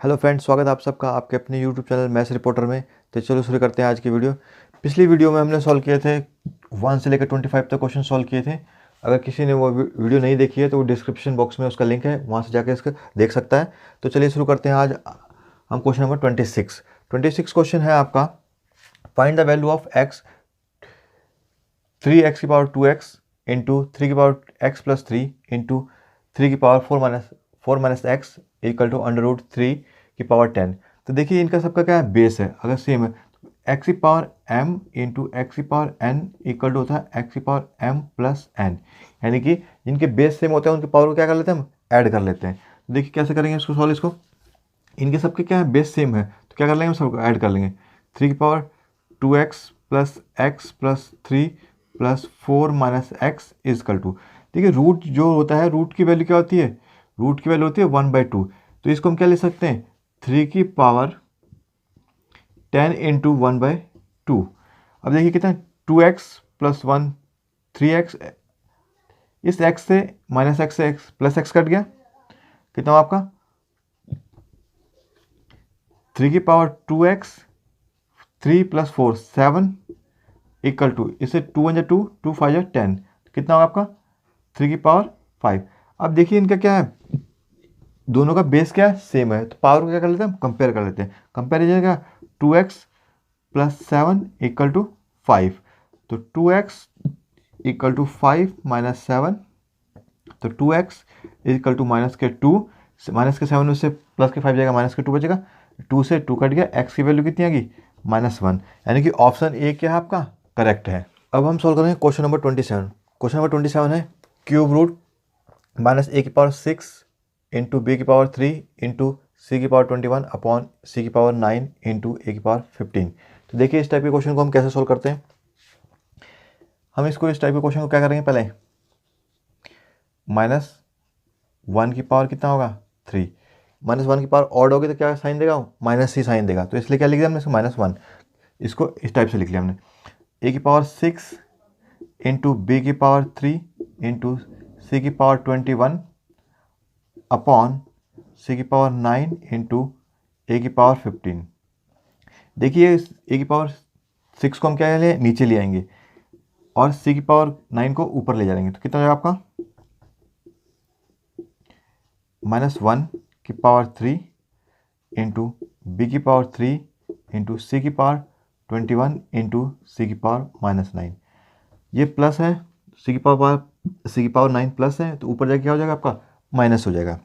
Hello friends, स्वागत है आप सबका आपके अपने यूट्यूब चैनल मैथ्स रिपोर्टर में। तो चलो शुरू करते हैं आज की वीडियो। पिछली वीडियो में हमने सॉल्व किए थे 1 से लेकर 25 तक क्वेश्चन सॉल्व किए थे। अगर किसी ने वो वीडियो नहीं देखी है तो वो डिस्क्रिप्शन बॉक्स में उसका लिंक है, वहाँ से जाकर इसका देख सकता है। तो चलिए शुरू करते हैं। आज हम क्वेश्चन नंबर 26 क्वेश्चन है आपका। Find the value of x 3x की पावर 2x इंटू 3 की पावर x प्लस 3 इंटू 3 की power 4 minus x equal to under root 3 की पावर 10। तो देखिए इनका सबका क्या है, बेस है। अगर सेम है तो एक्स की पावर m इंटू एक्स की पावर n इक्वल टू होता है एक्स की पावर m प्लस n। यानी कि जिनके बेस सेम होते हैं उनके पावर को क्या कर लेते हैं, हम ऐड कर लेते हैं। तो देखिए कैसे करेंगे इसको सॉल्व। इसको इनके सबके क्या है, बेस सेम है, तो क्या कर लेंगे, हम सबको ऐड कर लेंगे। 3 की power 2x plus x plus 3 plus 4 minus x equal to. देखिए रूट जो होता है, रूट की वैल्यू क्या होती है, रूट की वैल्यू होती है 1/2। तो इसको हम क्या ले सकते हैं, 3 की पावर 10 इंटू 1/2। अब देखिए कितना, 2x प्लस 1 3x, इस x से माइनस एक्स से x प्लस एक्स कट गया, कितना हुआ आपका 3 की power 2x 3 plus 4 7 equal to, इससे 2 1 2 2 5 10, कितना होगा आपका 3 की पावर 5। अब देखिए इनका क्या है, दोनों का बेस क्या है, सेम है। तो पावर को क्या कर लेते हैं, हम कंपेयर कर लेते हैं। कंपेरिजन क्या, 2x प्लस 7 इक्वल टू 5। तो 2x इक्वल टू 5 माइनस 7, तो 2x इक्वल टू माइनस के 2, माइनस के 7 में से प्लस के 5 जाएगा, माइनस के 2 बचेगा, 2 से 2 कट गया, x की वैल्यू कितनी आ गई -1। यानी कि ऑप्शन ए क्या है आपका, करेक्ट है। अब हम सॉल्व करेंगे क्वेश्चन नंबर 27। क्वेश्चन नंबर 27 है क्यूब रूट माइनस ए की पावर 6 इंटू बी की पावर 3 इंटू सी की पावर 21 अपॉन सी की पावर 9 इंटू ए की पावर 15। तो देखिए इस टाइप के क्वेश्चन को हम कैसे सॉल्व करते हैं। हम इसको इस टाइप के क्वेश्चन को क्या करेंगे, पहले -1 की पावर कितना होगा 3, -1 की पावर ऑड होगी तो क्या साइन देगा, -c साइन देगा। तो इसलिए क्या लिख दिया हमने, इसको -1, इसको इस टाइप से लिख लिया हमने। ए की पावर 6 इंटू बी की पावर 3 इंटू सी की पावर 21 अपॉन सी की पावर 9 इंटू ए की पावर 15। देखिए ए की पावर 6 को हम क्या ले, नीचे ले आएंगे और सी की पावर 9 को ऊपर ले जाएंगे। तो कितना हो जाएगा आपका -1 की पावर 3 इंटू बी की पावर 3 इंटू सी की पावर 21 इंटू सी की पावर -9। ये प्लस है, सी की पावर 9 प्लस है, तो ऊपर जाके क्या हो जाएगा आपका माइनस हो जाएगा।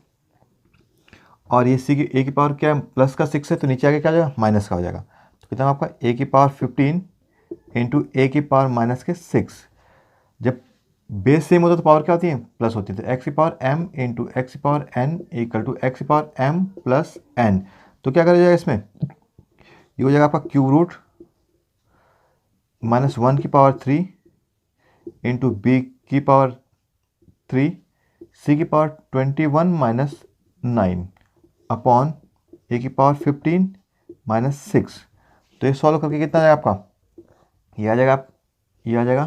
और ये सी की ए की पावर क्या है, प्लस का 6 है, तो नीचे आके क्या हो जाएगा, माइनस का हो जाएगा। तो कितना आपका ए की पावर 15 इंटू ए की पावर माइनस के 6। जब बेस सेम होता है तो पावर क्या होती है, प्लस होती है। तो एक्स की पावर m इंटू एक्स की power n equal to x की पावर m प्लस n। तो क्या कर जाएगा इसमें, ये हो जाएगा आपका क्यूब रूट -1 की पावर 3 इंटू बी की पावर 3 सी की पावर 21 माइनस 9 अपॉन ए की पावर 15 माइनस 6। तो ये सॉल्व करके कितना आ जाएगा आपका, ये आ जाएगा, ये आ जाएगा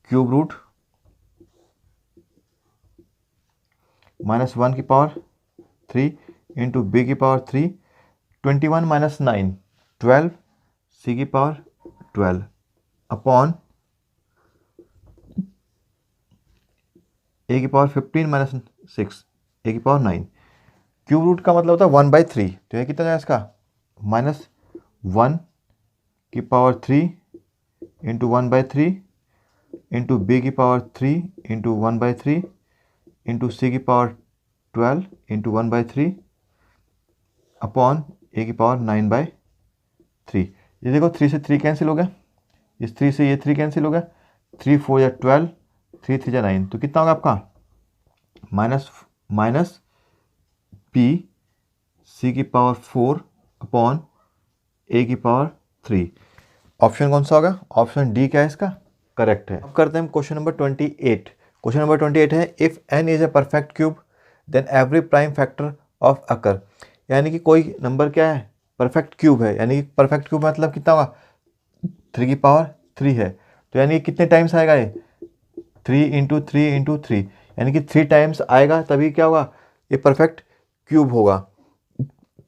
क्यूब रूट -1 की पावर 3 इंटू बी की पावर 3 21 माइनस 9 12 सी की पावर 12 अपॉन ए की पावर 15 माइनस 6 ए की पावर 9। क्यूब रूट का मतलब होता है 1/3। तो ये कितना जाएगा इसका, -1 की पावर 3 इंटू 1/3 इंटू बी की पावर 3 इंटू 1/3 इंटू सी की पावर 12 इंटू 1/3 अपॉन ए की पावर 9/3। ये देखो 3 से 3 कैंसिल हो गया, इस 3 से ये 3 कैंसिल हो गया, 3 4 या 12, 3 3 या 9। तो कितना होगा आपका माइनस बी सी की पावर 4 अपॉन ए की पावर 3। ऑप्शन कौन सा होगा, ऑप्शन डी क्या है इसका, करेक्ट है। अब करते हैं क्वेश्चन नंबर 28। क्वेश्चन नंबर 28 है if n is a perfect cube then every prime factor of occur. यानी कि कोई नंबर क्या है, परफेक्ट क्यूब है, यानी कि परफेक्ट क्यूब मतलब कितना होगा 3 की पावर 3 है। तो यानी कि कितने टाइम्स आएगा ये 3 इंटू 3 इंटू 3, यानी कि 3 टाइम्स आएगा, तभी क्या होगा ये परफेक्ट क्यूब होगा।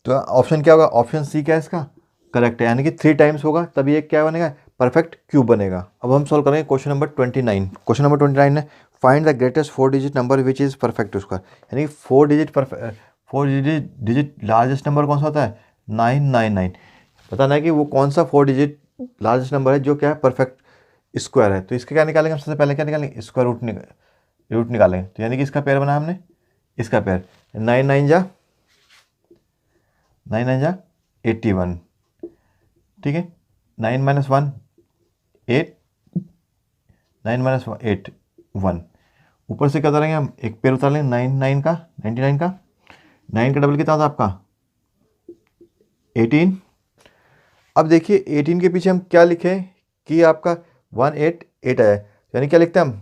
तो ऑप्शन क्या होगा, ऑप्शन सी क्या है इसका करेक्ट है, यानी कि 3 टाइम्स होगा तभी एक क्या बनेगा, परफेक्ट क्यूब बनेगा। अब हम सॉल्व करेंगे क्वेश्चन नंबर 29। क्वेश्चन नंबर 29 है find the greatest 4 digit number which is perfect square, यानी 4 डिजिट लार्जेस्ट नंबर कौन सा होता है, 999। बताना है कि वो कौन सा 4 डिजिट लार्जेस्ट नंबर है जो क्या है परफेक्ट स्क्वायर है। तो इसके क्या निकालेंगे हम, सबसे पहले क्या निकालेंगे, स्क्वायर रूट निकालेंगे। तो यानी कि इसका पेयर बना हमने, इसका पेयर 9 9 जा 81, ठीक है। 9 - 1 8, 9 - 8 1। ऊपर से क्या उतारेंगे हम, एक पेयर उतार लेंगे 99 का, 9 का डबल कितना होता है आपका 18। अब देखिए 18 के पीछे हम क्या लिखें कि आपका 188 आया, यानी क्या लिखते हैं हम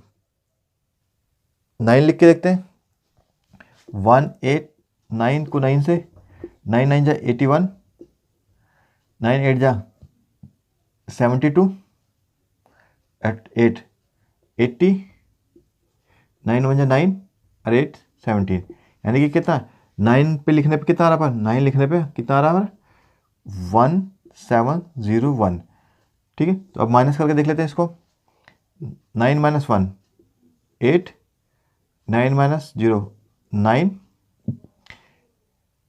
9 लिख के देखते हैं। 189 को 9 से, 9 9 जा 81, 9 8 जा 72, 8 80, 9 1 जा 9 और 8 17, यानी कि कितना 9 पे लिखने पे कितना आ रहा है, 9 लिखने पे कितना आ रहा है हमारा 1701, ठीक है। तो अब माइनस करके देख लेते हैं इसको, 9 - 1 8, 9 - 0 9,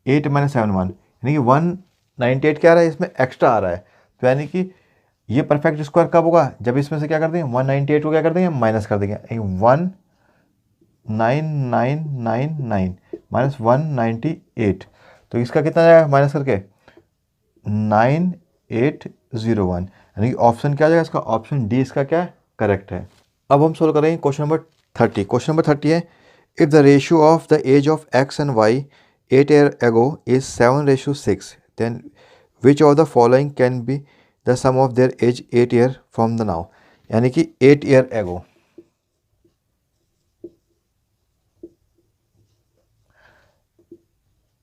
8 - 7 1, यानी कि 198 क्या आ रहा है, इसमें एक्स्ट्रा आ रहा है। तो यानी कि ये परफेक्ट स्क्वायर कब होगा, जब इसमें से क्या कर देंगे 198 को क्या कर देंगे माइनस कर देंगे, 19999 माइनस 198, तो इसका कितना आएगा माइनस करके 9801, यानी कि ऑप्शन क्या आ जाएगा इसका, ऑप्शन डी इसका क्या है करेक्ट है। अब हम सोल्व करेंगे क्वेश्चन नंबर 30। क्वेश्चन नंबर 30 है if the ratio of the age of x and y 8 year ago is 7:6, then which of the following can be the sum of their age 8 year from the now, यानी कि 8 year ago।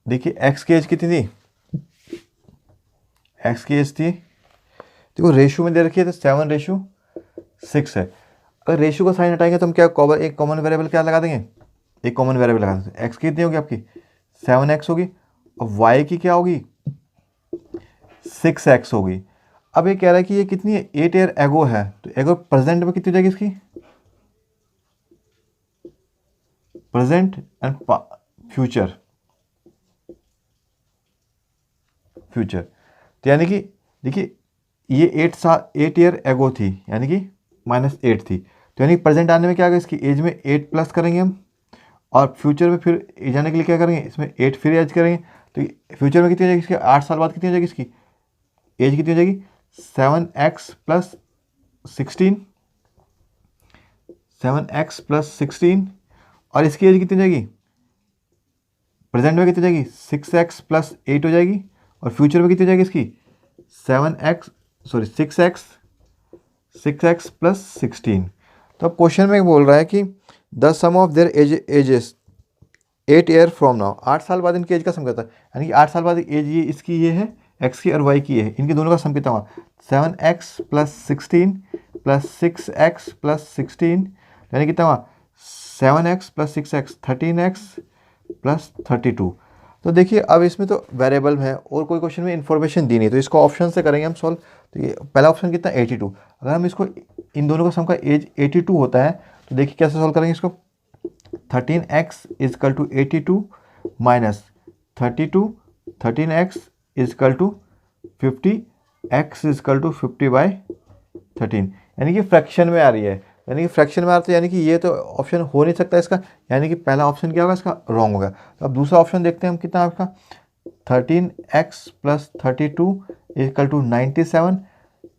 देखिए x की as कितनी थी, x की as थी, देखो ratio में दे रखी है तो 7:6 है। अगर रेशियो का साइन हटाएंगे तो हम क्या एक कॉमन वेरिएबल क्या लगा देंगे, एक कॉमन वेरिएबल लगा देंगे। एक्स की कितनी होगी आपकी 7x होगी, और वाई की क्या होगी 6x होगी। अब ये कह रहा है कि ये कितनी है 8 year एगो है, तो एगो प्रेजेंट में कितनी हो जाएगी इसकी, प्रेजेंट एंड फ्यूचर, फ्यूचर। तो यानी कि देखिए ये 8 year एगो थी, यानी कि -8 थी, तो यानी प्रेजेंट आने में क्या आएगा, इसकी एज में 8 प्लस करेंगे हम, और फ्यूचर में फिर एज आने के लिए क्या करेंगे, इसमें 8 फिर एज करेंगे। तो फ्यूचर में कितनी हो जाएगी इसकी, 8 साल बाद कितनी हो जाएगी इसकी एज, कितनी हो जाएगी 7x + 16, 7x + 16, और इसकी एज कितनी हो जाएगी प्रेजेंट में कितनी हो जाएगी 6x + 8 हो जाएगी, और फ्यूचर में कितनी हो जाएगी इसकी 6x + 16। तो अब क्वेश्चन में बोल रहा है कि the sum of their ages 8 year from now, 8 साल बाद इनकी एज का सम करता है, यानी कि 8 साल बाद एज ये इसकी ये है एक्स की और वाई की है, इनके दोनों का सम कितना हुआ 7x + 16 + 6x + 16, यानी कितना हुआ 7x + 6x 13x + 32। तो देखिए अब इसमें तो वेरिएबल है और कोई क्वेश्चन में इन्फॉर्मेशन दी नहीं, तो इसको ऑप्शन से करेंगे हम सॉल्व। तो ये पहला ऑप्शन कितना 82, अगर हम इसको इन दोनों का सम का एज 82 होता है, तो देखिए कैसे सॉल्व करेंगे इसको, 13x = 82 माइनस 32, 13x = 50, x = 50/13, यानी कि फ्रैक्शन में आ रही है, यानी कि फ्रैक्शन में आ रहा है, यानी कि ये तो ऑप्शन हो नहीं सकता इसका, यानी कि पहला ऑप्शन क्या होगा इसका रॉन्ग होगा। तो अब दूसरा ऑप्शन देखते हैं हम कितना आपका 13x + 32 = 97,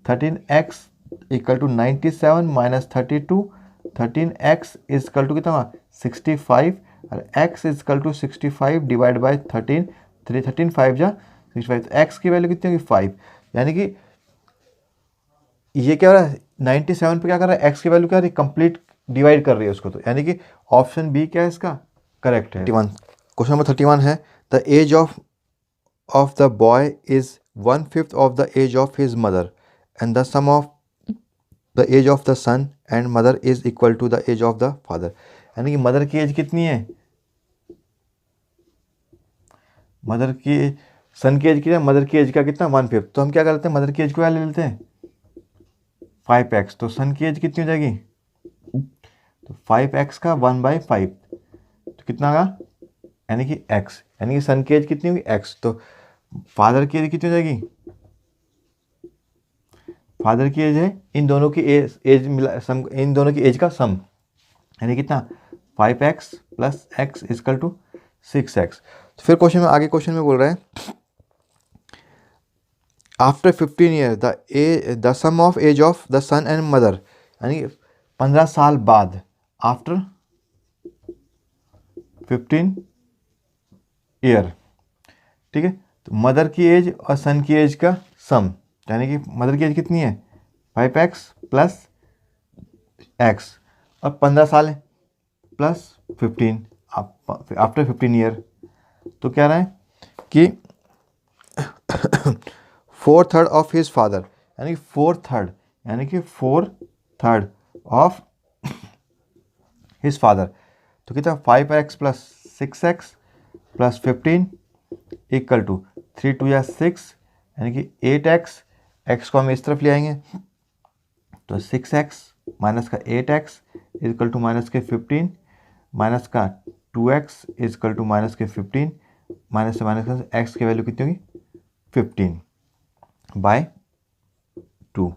13x = 97 माइनस 32, 13x = कितना हुआ 65, और x = 65 / 13, 13 5 जा 65, तो x की वैल्यू कितनी होगी 5, यानी कि ये क्या हो रहा है 97 पे क्या कर रहा है x की वैल्यू क्या रही कंप्लीट डिवाइड कर रही है उसको, तो यानी कि ऑप्शन बी क्या है इसका करेक्ट है। 31 क्वेश्चन नंबर 31 है the age of the boy is 1/5 of the age of his mother and the sum of the age of the son and mother is equal to the age of the father, यानी कि mother की as कितनी है, mother की सन की as कितना, mother की as का कितना 1/5, तो हम क्या करते हैं मदर की एज को क्या ले लेते हैं 5x, तो सन की एज कितनी हो जाएगी, तो 5x का 1/5 तो कितना होगा, यानी कि x, यानी कि सन की एज कितनी होगी x, तो फादर की एज कितनी हो जाएगी, फादर की एज है इन दोनों की एज मिला सम, इन दोनों की एज का सम, यानी कितना 5x plus x is equal to 6x। तो फिर क्वेश्चन में आगे क्वेश्चन में बोल रहा है after 15 year the sum of age of the son and mother, यानी 15 साल बाद, आफ्टर 15 ईयर, ठीक है, तो मदर की एज और सन की एज का सम, यानी कि मदर की एज कितनी है 5x प्लस x और 15 साल है प्लस 15 आफ्टर 15 ईयर, तो क्या रहा है कि 4/3 ऑफ हिज फादर, यानी 4/3, यानी कि 4/3 ऑफ हिज फादर, तो कितना 5x plus 6x plus 15 equal to 3 2 या 6, यानी कि 8x, x को हम इस तरफ ले आएंगे तो 6x माइनस का 8x इक्वल टू माइनस के 15 माइनस का 2x इक्वल टू माइनस के 15 माइनस से माइनस का x की वैल्यू कितनी होगी 15/2,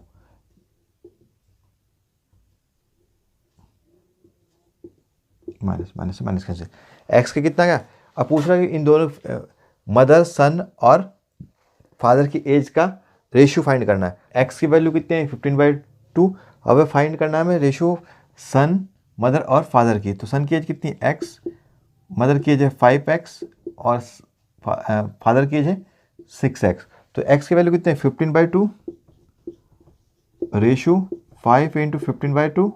माइनस माइनस से माइनस कैसे x का कितना क्या, अब पूछ रहा है कि इन दोनों मदर सन और फादर की एज का रेशियो फाइंड करना है, x की वैल्यू कितनी है 15/2, अब फाइंड करना है हमें रेशियो सन मदर और फादर की, तो सन की एज कितनी है x, मदर की एज है 5x और फादर की एज है 6x, तो x की वैल्यू कितनी है 15/2 रेशियो 5 इंटू 15/2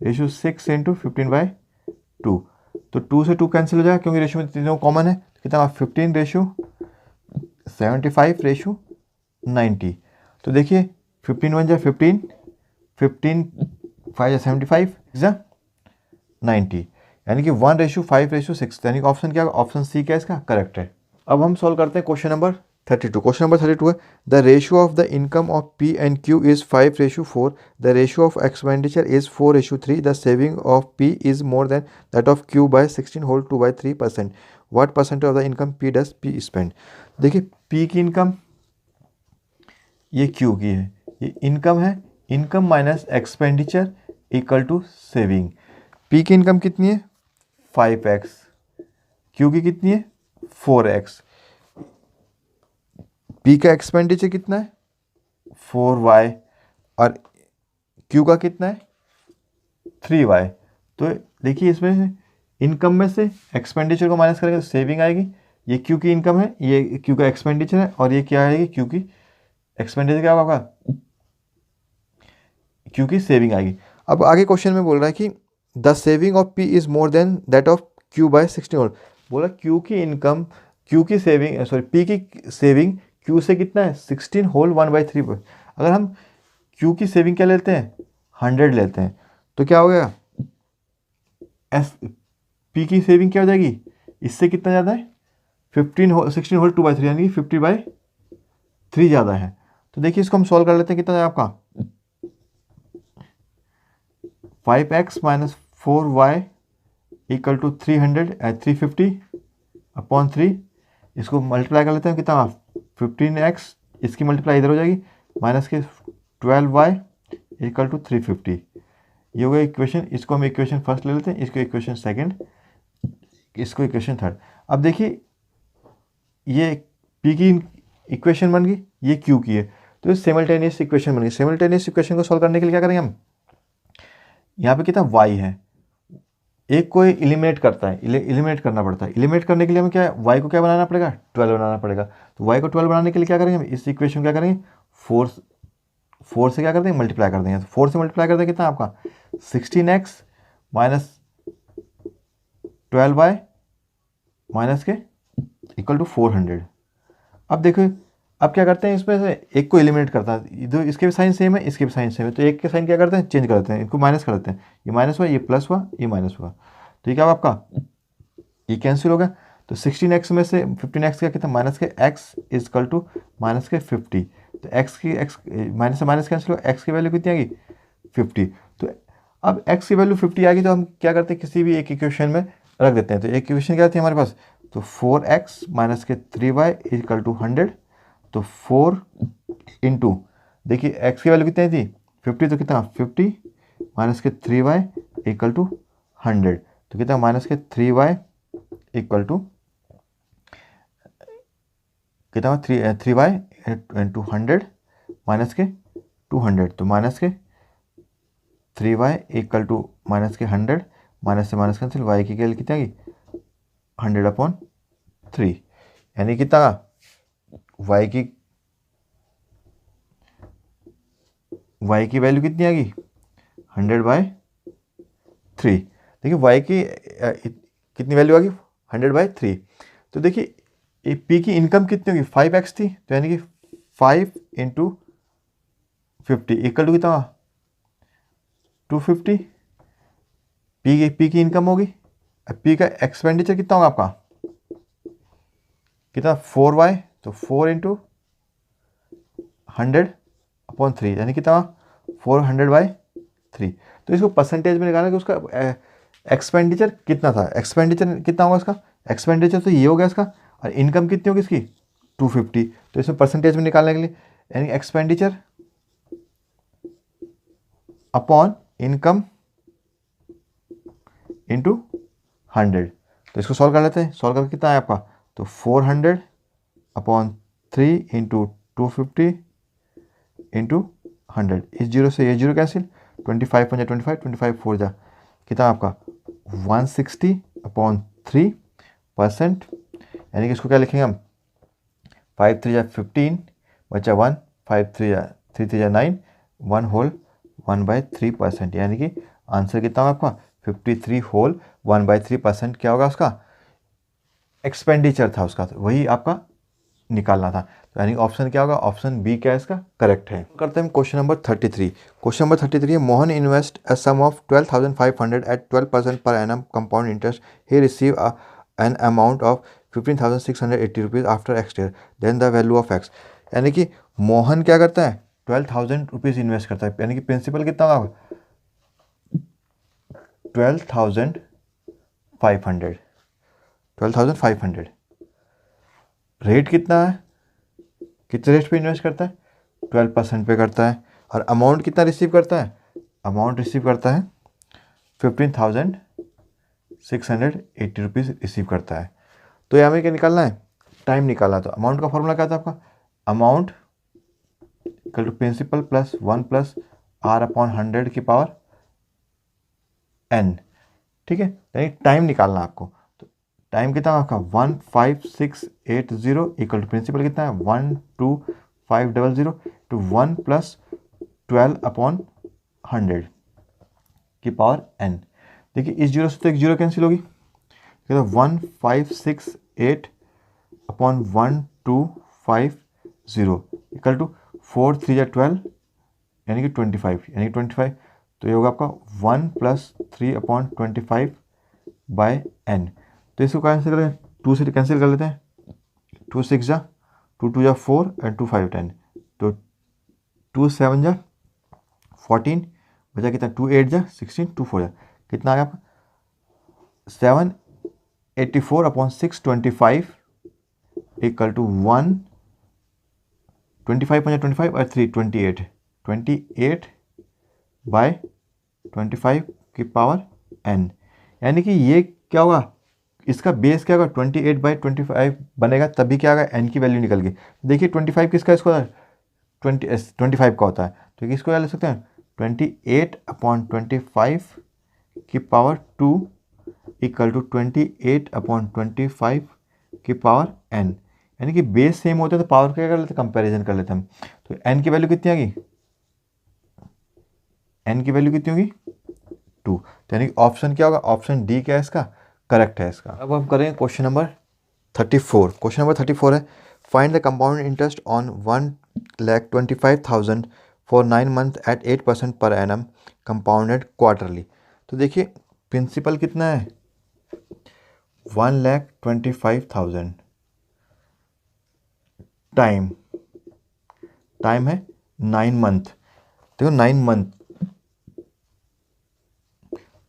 रेशियो 6 इंटू 15/2, तो 2 से 2 कैंसिल हो जाएगा क्योंकि रेशियो में तीनों कॉमन है, तो कितना 15 रेशियो 75 रेशियो 90, तो देखिए 15 1 जा 15, 15 5 जा 75 जा 90, यानी कि 1/5/6, यानी कि ऑप्शन क्या, ऑप्शन सी क्या इसका करेक्ट है। अब हम सॉल्व करते हैं क्वेश्चन नंबर 32। क्वेश्चन नंबर 32 है the ratio of the income of P and Q is 5/4, the ratio of expenditure is 4/3, the saving of P is more than that of Q by 16 whole 2/3%, what percent of the income P does P spend. देखिए P की income ये Q की है, ये income है, income minus expenditure equal to saving, P की income कितनी है 5x, Q की कितनी है 4x, P का एक्सपेंडिचर कितना है 4y और Q का कितना है 3y, तो देखिए इसमें से इनकम में से एक्सपेंडिचर को माइनस करेंगे तो सेविंग आएगी, ये Q की इनकम है, ये Q का एक्सपेंडिचर है और ये क्या आएगी Q की एक्सपेंडिचर क्या होगा Q की सेविंग आएगी। अब आगे क्वेश्चन में बोल रहा है कि the saving of P is more than that of Q by 16 whole, बोला Q की इनकम Q की सेविंग सॉरी P की सेविंग Q से कितना है 16 होल 1/3 पर, अगर हम Q की सेविंग क्या लेते हैं 100 लेते हैं तो क्या हो गया P की सेविंग क्या हो जाएगी, इससे कितना ज़्यादा है 16 होल 2/3, यानी 50/3 ज़्यादा है, तो देखिए इसको हम सॉल्व कर लेते हैं, कितना है आपका 5x minus 4y equal to 350/3, इसको मल्टीप्लाई कर लेते हैं, कितना 15x, इसकी मल्टीप्लाई इधर हो जाएगी माइनस के 12y इक्वल टू 350, ये हो गया इक्वेशन, इसको हम इक्वेशन फर्स्ट ले लेते हैं, इसको इक्वेशन सेकंड, इसको इक्वेशन थर्ड। अब देखिए ये P की इक्वेशन बन गई, ये Q की है, तो ये सिमल्टेनियस इक्वेशन बन गई। सिमल्टेनियस इक्वेशन को सॉल्व करने के लिए क्या करेंगे हम, यहाँ पे कितना y है, एक को एलिमिनेट करता है, एलिमिनेट करना पड़ता है, एलिमिनेट करने के लिए हमें क्या है y को क्या बनाना पड़ेगा 12 बनाना पड़ेगा, तो y को 12 बनाने के लिए क्या करेंगे हम इस इक्वेशन क्या करेंगे 4 से क्या कर देंगे मल्टीप्लाई कर देंगे, तो 4 से मल्टीप्लाई कर देंगे कितना आपका 16x माइनस 12y माइनस के इक्वल टू 400। अब देखो अब क्या करते हैं, इसमें से एक को एलिमिनेट करता है, इधर इसके भी साइन सेम है, इसके भी साइन सेम है, तो एक के साइन क्या करते हैं चेंज कर देते हैं, इनको माइनस कर देते हैं, ये माइनस हुआ ये प्लस हुआ ये माइनस हुआ, तो ये क्या हुआ आपका ये कैंसिल हो गया, तो 16x में से 15x का कितना माइनस के x इजकल टू माइनस के 50। तो x की x माइनस से माइनस कैंसिल हो, x की वैल्यू कितनी आ गई 50। तो अब x की वैल्यू 50 आ गई तो हम क्या करते हैं, किसी भी एक इक्वेशन में रख देते हैं। तो एक इक्वेशन क्या थी हमारे पास, तो 4x माइनस के 3y इजकल टू 100। तो 4 इंटू, देखिए x की वैल्यू कितनी थी 50, तो कितना 50 माइनस के 3y इक्वल टू 100। तो कितना माइनस के 3y इक्वल टू कितना 3y इंटू 100 माइनस के 200। तो माइनस के 3y इक्वल टू माइनस के 100, माइनस से माइनस कैंसिल, y की वैल्यू कितनी आ गई 100/3, यानी कितना y की वैल्यू कितनी आ गई 100/3। देखिए y की कितनी वैल्यू आ गई 100/3। तो देखिए p की इनकम कितनी होगी 5x थी, तो यानी कि 5 इंटू 50 इक्वल टू कितना 250। p की इनकम होगी। अब p का एक्सपेंडिचर कितना होगा आपका, कितना 4y, तो 4 इंटू 100/3 यानी कितना 400/3। तो इसको परसेंटेज में निकालना कि उसका एक्सपेंडिचर कितना था, एक्सपेंडिचर कितना होगा इसका, एक्सपेंडिचर तो ये हो गया इसका, और इनकम कितनी होगी इसकी 250। तो इसमें परसेंटेज में निकालने के लिए यानी एक्सपेंडिचर अपॉन इनकम इंटू 100। तो इसको सॉल्व कर लेते हैं, सॉल्व करके कितना है आपका, तो 400/3 इंटू 250 इंटू 100। इस जीरो से ये जीरो कैंसिल, 25 5 25, 25 4 जा, कितना आपका 160/3%। यानी कि इसको क्या लिखेंगे हम, 5 3 15 बचा 1, 5 3 3 9, 1 होल 1/3%। यानी कि आंसर कितना होगा आपका 53 होल 1/3% क्या होगा उसका एक्सपेंडिचर था उसका, तो वही आपका निकालना था। तो यानी ऑप्शन क्या होगा, ऑप्शन बी क्या है इसका करेक्ट है। करते हैं क्वेश्चन नंबर 33। क्वेश्चन नंबर 33 है, Mohan invest a sum of 12,500 at 12% per annum compound interest. He receive an amount of 15,680 rupees after x year, then the value of x. यानी कि मोहन क्या करता है 12,000 रुपीज़ इन्वेस्ट करता है, यानी कि प्रिंसिपल कितना होगा 12,500। रेट कितना है, कितने रेट पे इन्वेस्ट करता है 12% पे करता है, और अमाउंट कितना रिसीव करता है, अमाउंट रिसीव करता है 15,680 रुपीज़ रिसीव करता है। तो यहाँ में क्या निकालना है, टाइम निकालना। तो अमाउंट का फॉर्मूला क्या था आपका, amount equal to principal plus 1 plus r/100 की पावर n, ठीक है। यानी टाइम निकालना आपको, तो टाइम कितना आपका 15680 इक्वल टू प्रिंसिपल कितना है 12500 टू 1 प्लस 12/100 की पावर n। देखिए इस जीरो से तो एक जीरो कैंसिल होगी, तो 1568/1250 इक्वल टू 4 3 12 यानी कि 25, यानी कि 25। तो ये होगा आपका 1 प्लस 3/25/n। तो इसको कैंसिल करें, 2 से कैंसिल कर लेते हैं, 2 6 जा, 2 2 जा 4 एंड 2 5 10। तो 2 7 जा 14 बचा कितना, 2 8 जा 16, 2 4 जा कितना आ गया आपका 784/625 इक्वल टू 1 25 25 और 3 28/25 की पावर n। यानी कि ये क्या होगा, इसका बेस क्या होगा 28/25 बनेगा, तभी क्या होगा n की वैल्यू निकल गई। देखिए 25 किसका इसको 25 का होता है, तो इसको क्या ले सकते हैं 28/25 की पावर 2 इक्वल टू 28/25 की पावर n। यानी कि बेस सेम होता है तो पावर क्या कर लेते हैं कंपैरिजन कर लेते हैं हम। तो n की वैल्यू कितनी आ गई, n की वैल्यू कितनी होगी 2। तो यानी कि ऑप्शन क्या होगा, ऑप्शन डी क्या है इसका करेक्ट है इसका। अब हम करेंगे क्वेश्चन नंबर 34। क्वेश्चन नंबर 34 है, find the compound interest on 1,25,000 for 9 month at 8% per annum compounded quarterly. तो देखिए प्रिंसिपल कितना है 1,25,000 टाइम है 9 मंथ। देखो 9 मंथ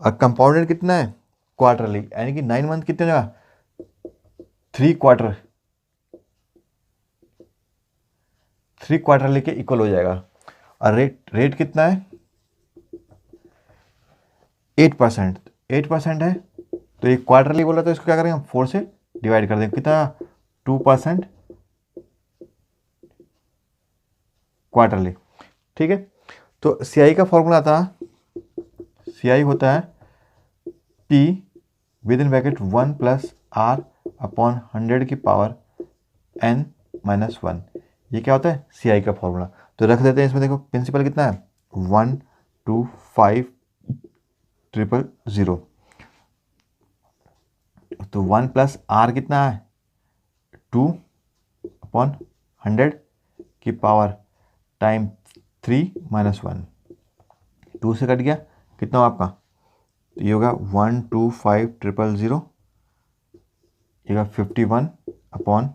और कंपाउंडेड कितना है क्वार्टरली, यानी कि 9 मंथ कितने जगह 3 क्वार्टर, 3 क्वार्टरली के इक्वल हो जाएगा। और रेट कितना है 8%, 8% है तो एक क्वार्टरली बोला तो इसको क्या करेंगे हम 4 से डिवाइड कर देंगे, कितना 2% क्वार्टरली। ठीक है, तो CI का फॉर्मूला था, CI होता है P with in bracket 1 plus R upon 100 की पावर N माइनस 1। ये क्या होता है CI का फॉर्मूला। तो रख देते हैं इसमें, देखो प्रिंसिपल कितना है 125,000, तो 1 प्लस R कितना है 2 अपॉन 100 की पावर टाइम 3 माइनस 1, 2 से कट गया, कितना हो आपका, तो ये होगा 125,000, ये होगा 51 अपॉन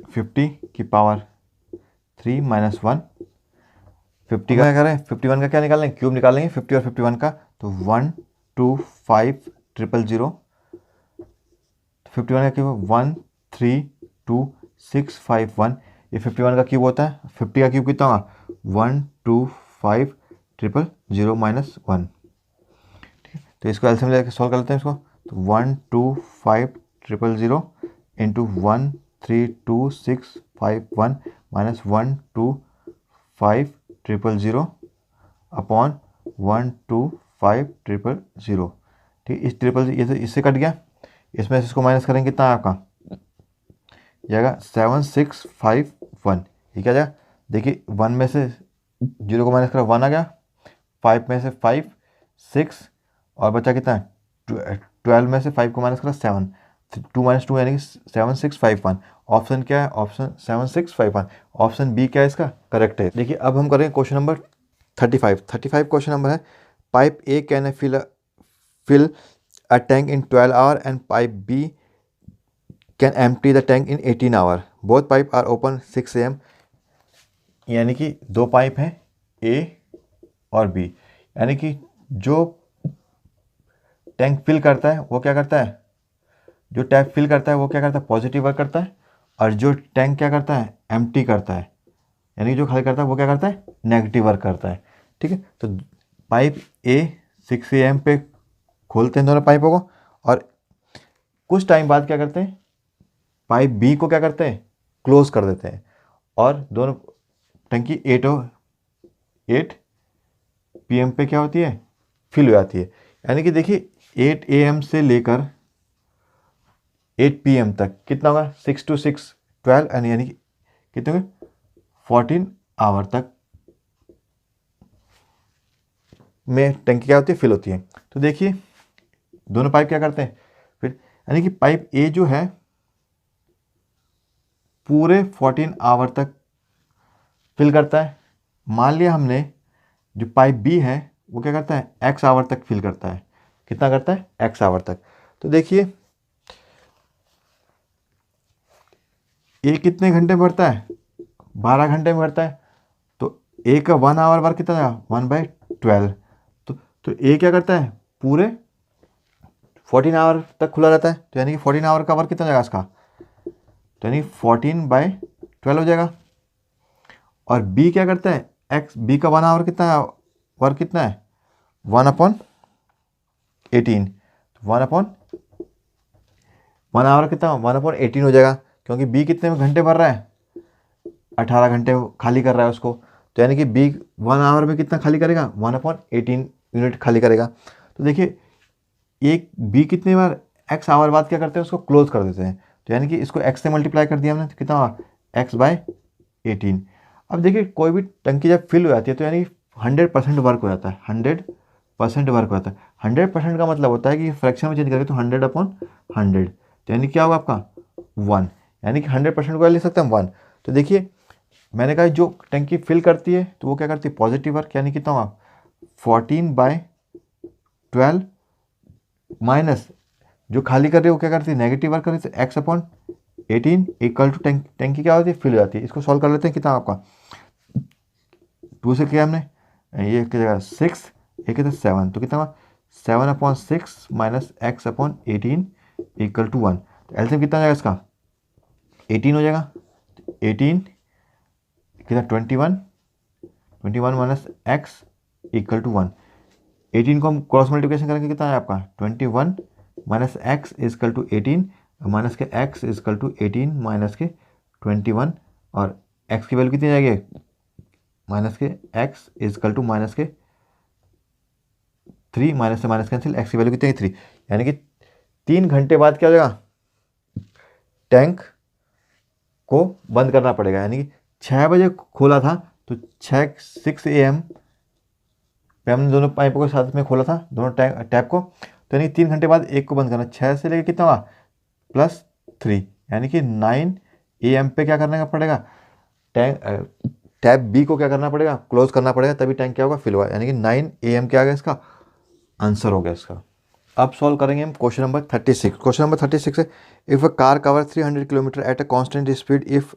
50 की पावर 3 माइनस 1। 50 का क्या करें, 51 का क्या निकालेंगे, क्यूब निकालेंगे 50 और 51 का, तो 125,000, 51 का क्यूब 132651, ये 51 का क्यूब होता है, 50 का क्यूब कितना होगा 125,000 माइनस 1। ठीक है, तो इसको एलसीएम लेके सॉल्व कर लेते हैं इसको, तो 125,000 इंटू 132,651 माइनस 125,000 अपॉन 125,000। ठीक, इस ट्रिपल ये तो इससे कट गया, इसमें से इसको माइनस करेंगे कितना है आपका, जाएगा 7651। ये क्या जाएगा, देखिए 1 में से 0 को माइनस करा 1 आ गया, 5 में से 5 6 और बचा कितना है 12 में से 5 को माइनस करा 7, 2 माइनस 2 यानी कि 7651। ऑप्शन क्या है, ऑप्शन 7651, ऑप्शन बी क्या है इसका करेक्ट है। देखिए अब हम करेंगे क्वेश्चन नंबर 35 क्वेश्चन नंबर है, pipe A can fill a tank in 12 hours and pipe B can empty the tank in 18 hours. Both pipe are open 6 AM। यानी कि दो पाइप हैं A और B, यानी कि जो टैंक फिल करता है वो क्या करता है, जो टैंक फिल करता है वो क्या करता है पॉजिटिव वर्क करता है, और जो टैंक क्या करता है एम्प्टी करता है, यानी जो खाली करता है वो क्या करता है नेगेटिव वर्क करता है। ठीक है, तो पाइप A 6 AM पे खोलते हैं दोनों पाइपों को, और कुछ टाइम बाद क्या करते हैं पाइप बी को क्या करते हैं क्लोज कर देते हैं, और दोनों टंकी 8 PM पे क्या होती है फिल हो जाती है। यानी कि देखिए 8 AM से लेकर 8 PM तक कितना होगा 6 to 6 12, यानी कि कितने होंगे 14 आवर तक में टंकी क्या होती है फिल होती है। तो देखिए दोनों पाइप क्या करते हैं फिर, यानी कि पाइप ए जो है पूरे 14 आवर तक फिल करता है। मान लिया हमने जो पाइप बी है वो क्या करता है एक्स आवर तक फिल करता है, कितना करता है एक्स आवर तक। तो देखिए ए कितने घंटे में भरता है 12 घंटे में भरता है, तो ए का 1 आवर वर्क कितना जाएगा 1/12। तो ए क्या करता है पूरे 14 आवर तक खुला रहता है, तो यानी कि 14 आवर का वर्क कितना जाएगा इसका, तो यानी 14/12 हो जाएगा। और बी क्या करता है एक्स, बी का 1 आवर कितना है वर्क कितना है 1/18, 1 आवर कितना 1/18 हो जाएगा, क्योंकि बी कितने में घंटे भर रहा है 18 घंटे खाली कर रहा है उसको, तो यानी कि बी 1 आवर में कितना खाली करेगा 1/18 यूनिट खाली करेगा। तो देखिए एक बी कितने बार एक्स आवर बाद क्या करते हैं उसको क्लोज कर देते हैं, तो यानी कि इसको एक्स से मल्टीप्लाई कर दिया हमने तो कितना हुआ x/18। अब देखिए कोई भी टंकी जब फिल हो जाती है तो यानी 100% वर्क हो जाता है, 100% वर्क हो जाता है। 100% का मतलब होता है कि फ्रैक्शन में चेंज करेंगे तो 100/100, तो यानी क्या होगा आपका 1, यानी कि 100% को लिख सकते हैं हम 1। तो देखिए मैंने कहा जो टंकी फिल करती है तो वो क्या करती है पॉजिटिव वर्क, यानी कितना होगा 14/12 माइनस जो खाली कर रही है वो क्या करती है, नेगेटिव वर्क कर रही है, तो एक्स अपॉन 18 इक्वल टू टैंकी क्या होती है, फिल हो जाती है। इसको सॉल्व कर लेते हैं। कितना आपका 2 से किया हमने, ये की जगह 6, एक है 7, तो कितना हुआ 7/6 minus x upon 18 equal to 1। तो एलसीएम कितना हो जाएगा इसका 18 हो जाएगा। 18 कितना 21 माइनस एक्स इक्वल टू 1। 18 को हम क्रॉस मल्टीप्लिकेशन करेंगे, कितना है आपका 21 minus x equal to 18 minus के एक्स इजकल टू 18 माइनस के 21, और एक्स की वैल्यू कितनी आ जाएगी, माइनस के एक्स इजकल टू माइनस के 3, माइनस से माइनस कैंसिल, एक्स की वैल्यू कितनी है 3। यानी कि 3 घंटे बाद क्या हो जाएगा, टैंक को बंद करना पड़ेगा। यानी कि 6 बजे खोला था तो 6 AM पे हमने दोनों पाइपों को साथ में खोला था, दोनों टैप को, तो यानी 3 घंटे बाद एक को बंद करना। 6 से लेकर कितना हुआ +3, यानी कि 9 AM पे क्या करने का पड़ेगा, टैप बी को क्या करना पड़ेगा, क्लोज करना पड़ेगा, तभी टैंक क्या होगा, फिल हुआ। यानी कि 9 AM क्या आ गया, इसका आंसर हो गया इसका। अब सॉल्व करेंगे हम क्वेश्चन नंबर 36। क्वेश्चन नंबर 36 है, if a car cover 300 kilometre at a constant speed, if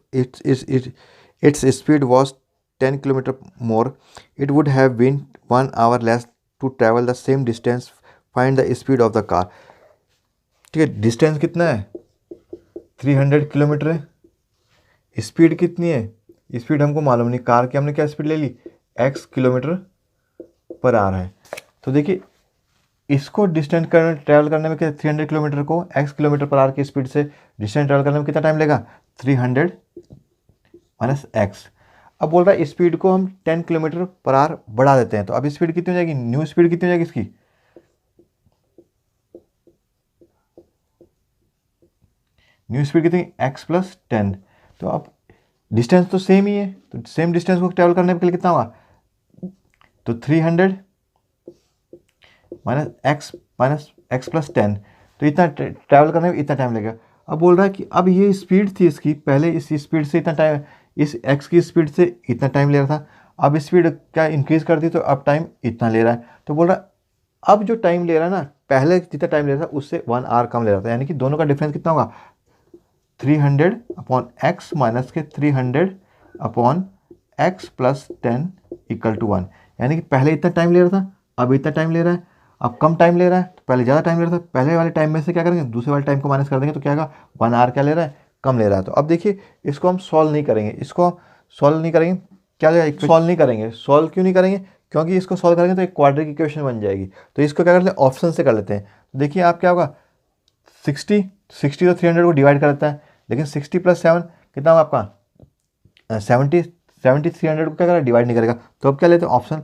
its speed was 10 kilometre more, it would have been 1 hour less to travel the same distance, find the speed of the car. ठीक है, distance कितना है 300 kilometre है, speed कितनी है, speed हमको मालूम नहीं, कार की हमने क्या स्पीड ले ली, x किलोमीटर/आवर है। तो देखिए इसको डिस्टेंस ट्रैवल करने में क्या, 300 किलोमीटर को x किलोमीटर/आवर की स्पीड से डिस्टेंस ट्रैवल करने में कितना टाइम लेगा, 300 माइनस x। अब बोल रहा है स्पीड को हम 10 किलोमीटर/आवर बढ़ा देते हैं, तो अब स्पीड कितनी हो जाएगी, न्यू स्पीड कितनी हो जाएगी इसकी, न्यू स्पीड कितनी x + 10। तो अब डिस्टेंस तो सेम ही है, तो सेम डिस्टेंस को ट्रैवल करने के लिए कितना होगा, तो 300 माइनस एक्स + 10, तो इतना ट्रैवल करने में इतना टाइम लगेगा। अब बोल रहा है कि अब ये स्पीड थी इसकी, पहले इस स्पीड से इतना टाइम, इस एक्स की स्पीड से इतना टाइम ले रहा था, अब स्पीड क्या इंक्रीज कर दी तो अब टाइम इतना ले रहा है। तो बोल रहा है अब जो टाइम ले रहा है ना, पहले जितना टाइम ले रहा था उससे 1 आवर कम ले रहा था, यानी कि दोनों का डिफरेंस कितना होगा, 300/x माइनस के 300/x + 10 इक्वल टू 1। यानी कि पहले इतना टाइम ले रहा था, अब इतना टाइम ले रहा है, अब कम टाइम ले रहा है, तो पहले ज़्यादा टाइम ले रहा था, पहले वाले टाइम में से क्या करेंगे, दूसरे वाले टाइम को माइनस कर देंगे, तो क्या आएगा 1 आवर क्या ले रहा है, कम ले रहा है। तो अब देखिए इसको हम सॉल्व नहीं करेंगे, इसको सॉल्व नहीं करेंगे, क्या जाएगा, सॉल्व नहीं करेंगे। सॉल्व क्यों नहीं करेंगे, क्योंकि इसको सॉल्व करेंगे तो एक क्वाड्रेटिक इक्वेशन बन जाएगी। तो इसको क्या करते हैं, ऑप्शन से कर लेते हैं। तो देखिए आप क्या होगा, 60 तो 300 को डिवाइड कर देता है, लेकिन 60 + 7 कितना होगा आपका 70 300 को क्या करेगा, डिवाइड नहीं करेगा। तो अब क्या लेते हैं, ऑप्शन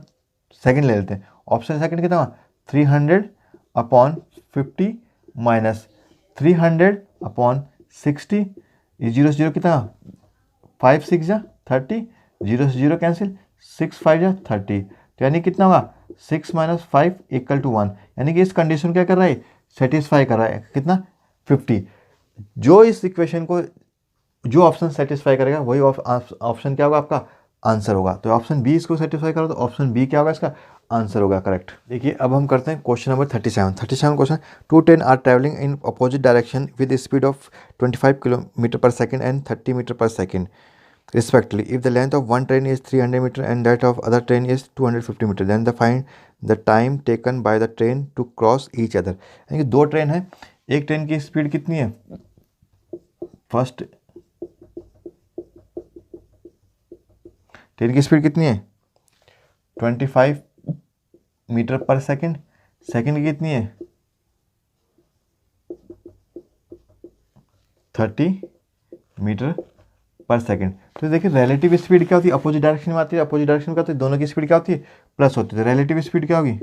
सेकंड ले लेते हैं। ऑप्शन सेकंड कितना हुआ, 300/50 माइनस 300/60, 0 से 0 कितना, 5 6 जा 30, 0 से 0 कैंसिल, 6 5 जा 30, तो यानी कितना होगा 6 - 5 इक्वल टू 1। यानी कि इस कंडीशन क्या कर रहा है, सेटिस्फाई कर रहा है, कितना 50। जो इस इक्वेशन को, जो ऑप्शन सेटिस्फाई करेगा वही ऑप्शन क्या होगा, आपका आंसर होगा। तो ऑप्शन बी इसको सेटिस्फाई करो, तो ऑप्शन बी क्या होगा, इसका आंसर होगा करेक्ट। देखिए अब हम करते हैं question number 37 question, 2 train are travelling in opposite direction with speed of 25 kilometre per second and 30 metre per second respectively. If the length of one train is 300 meter and that of other train is 250 meter, then find the time taken by the train to cross each other. यानी कि दो train है, एक train की speed कितनी है, first train की speed कितनी है 25 मीटर/सेकंड, सेकंड की कितनी है 30 मीटर/सेकंड। तो देखिए रिलेटिव स्पीड क्या होती है, अपोजिट डायरेक्शन में आती है, अपोजिट डायरेक्शन में क्या होती है, दोनों की स्पीड क्या होती है प्लस होती है, तो रिलेटिव स्पीड क्या होगी,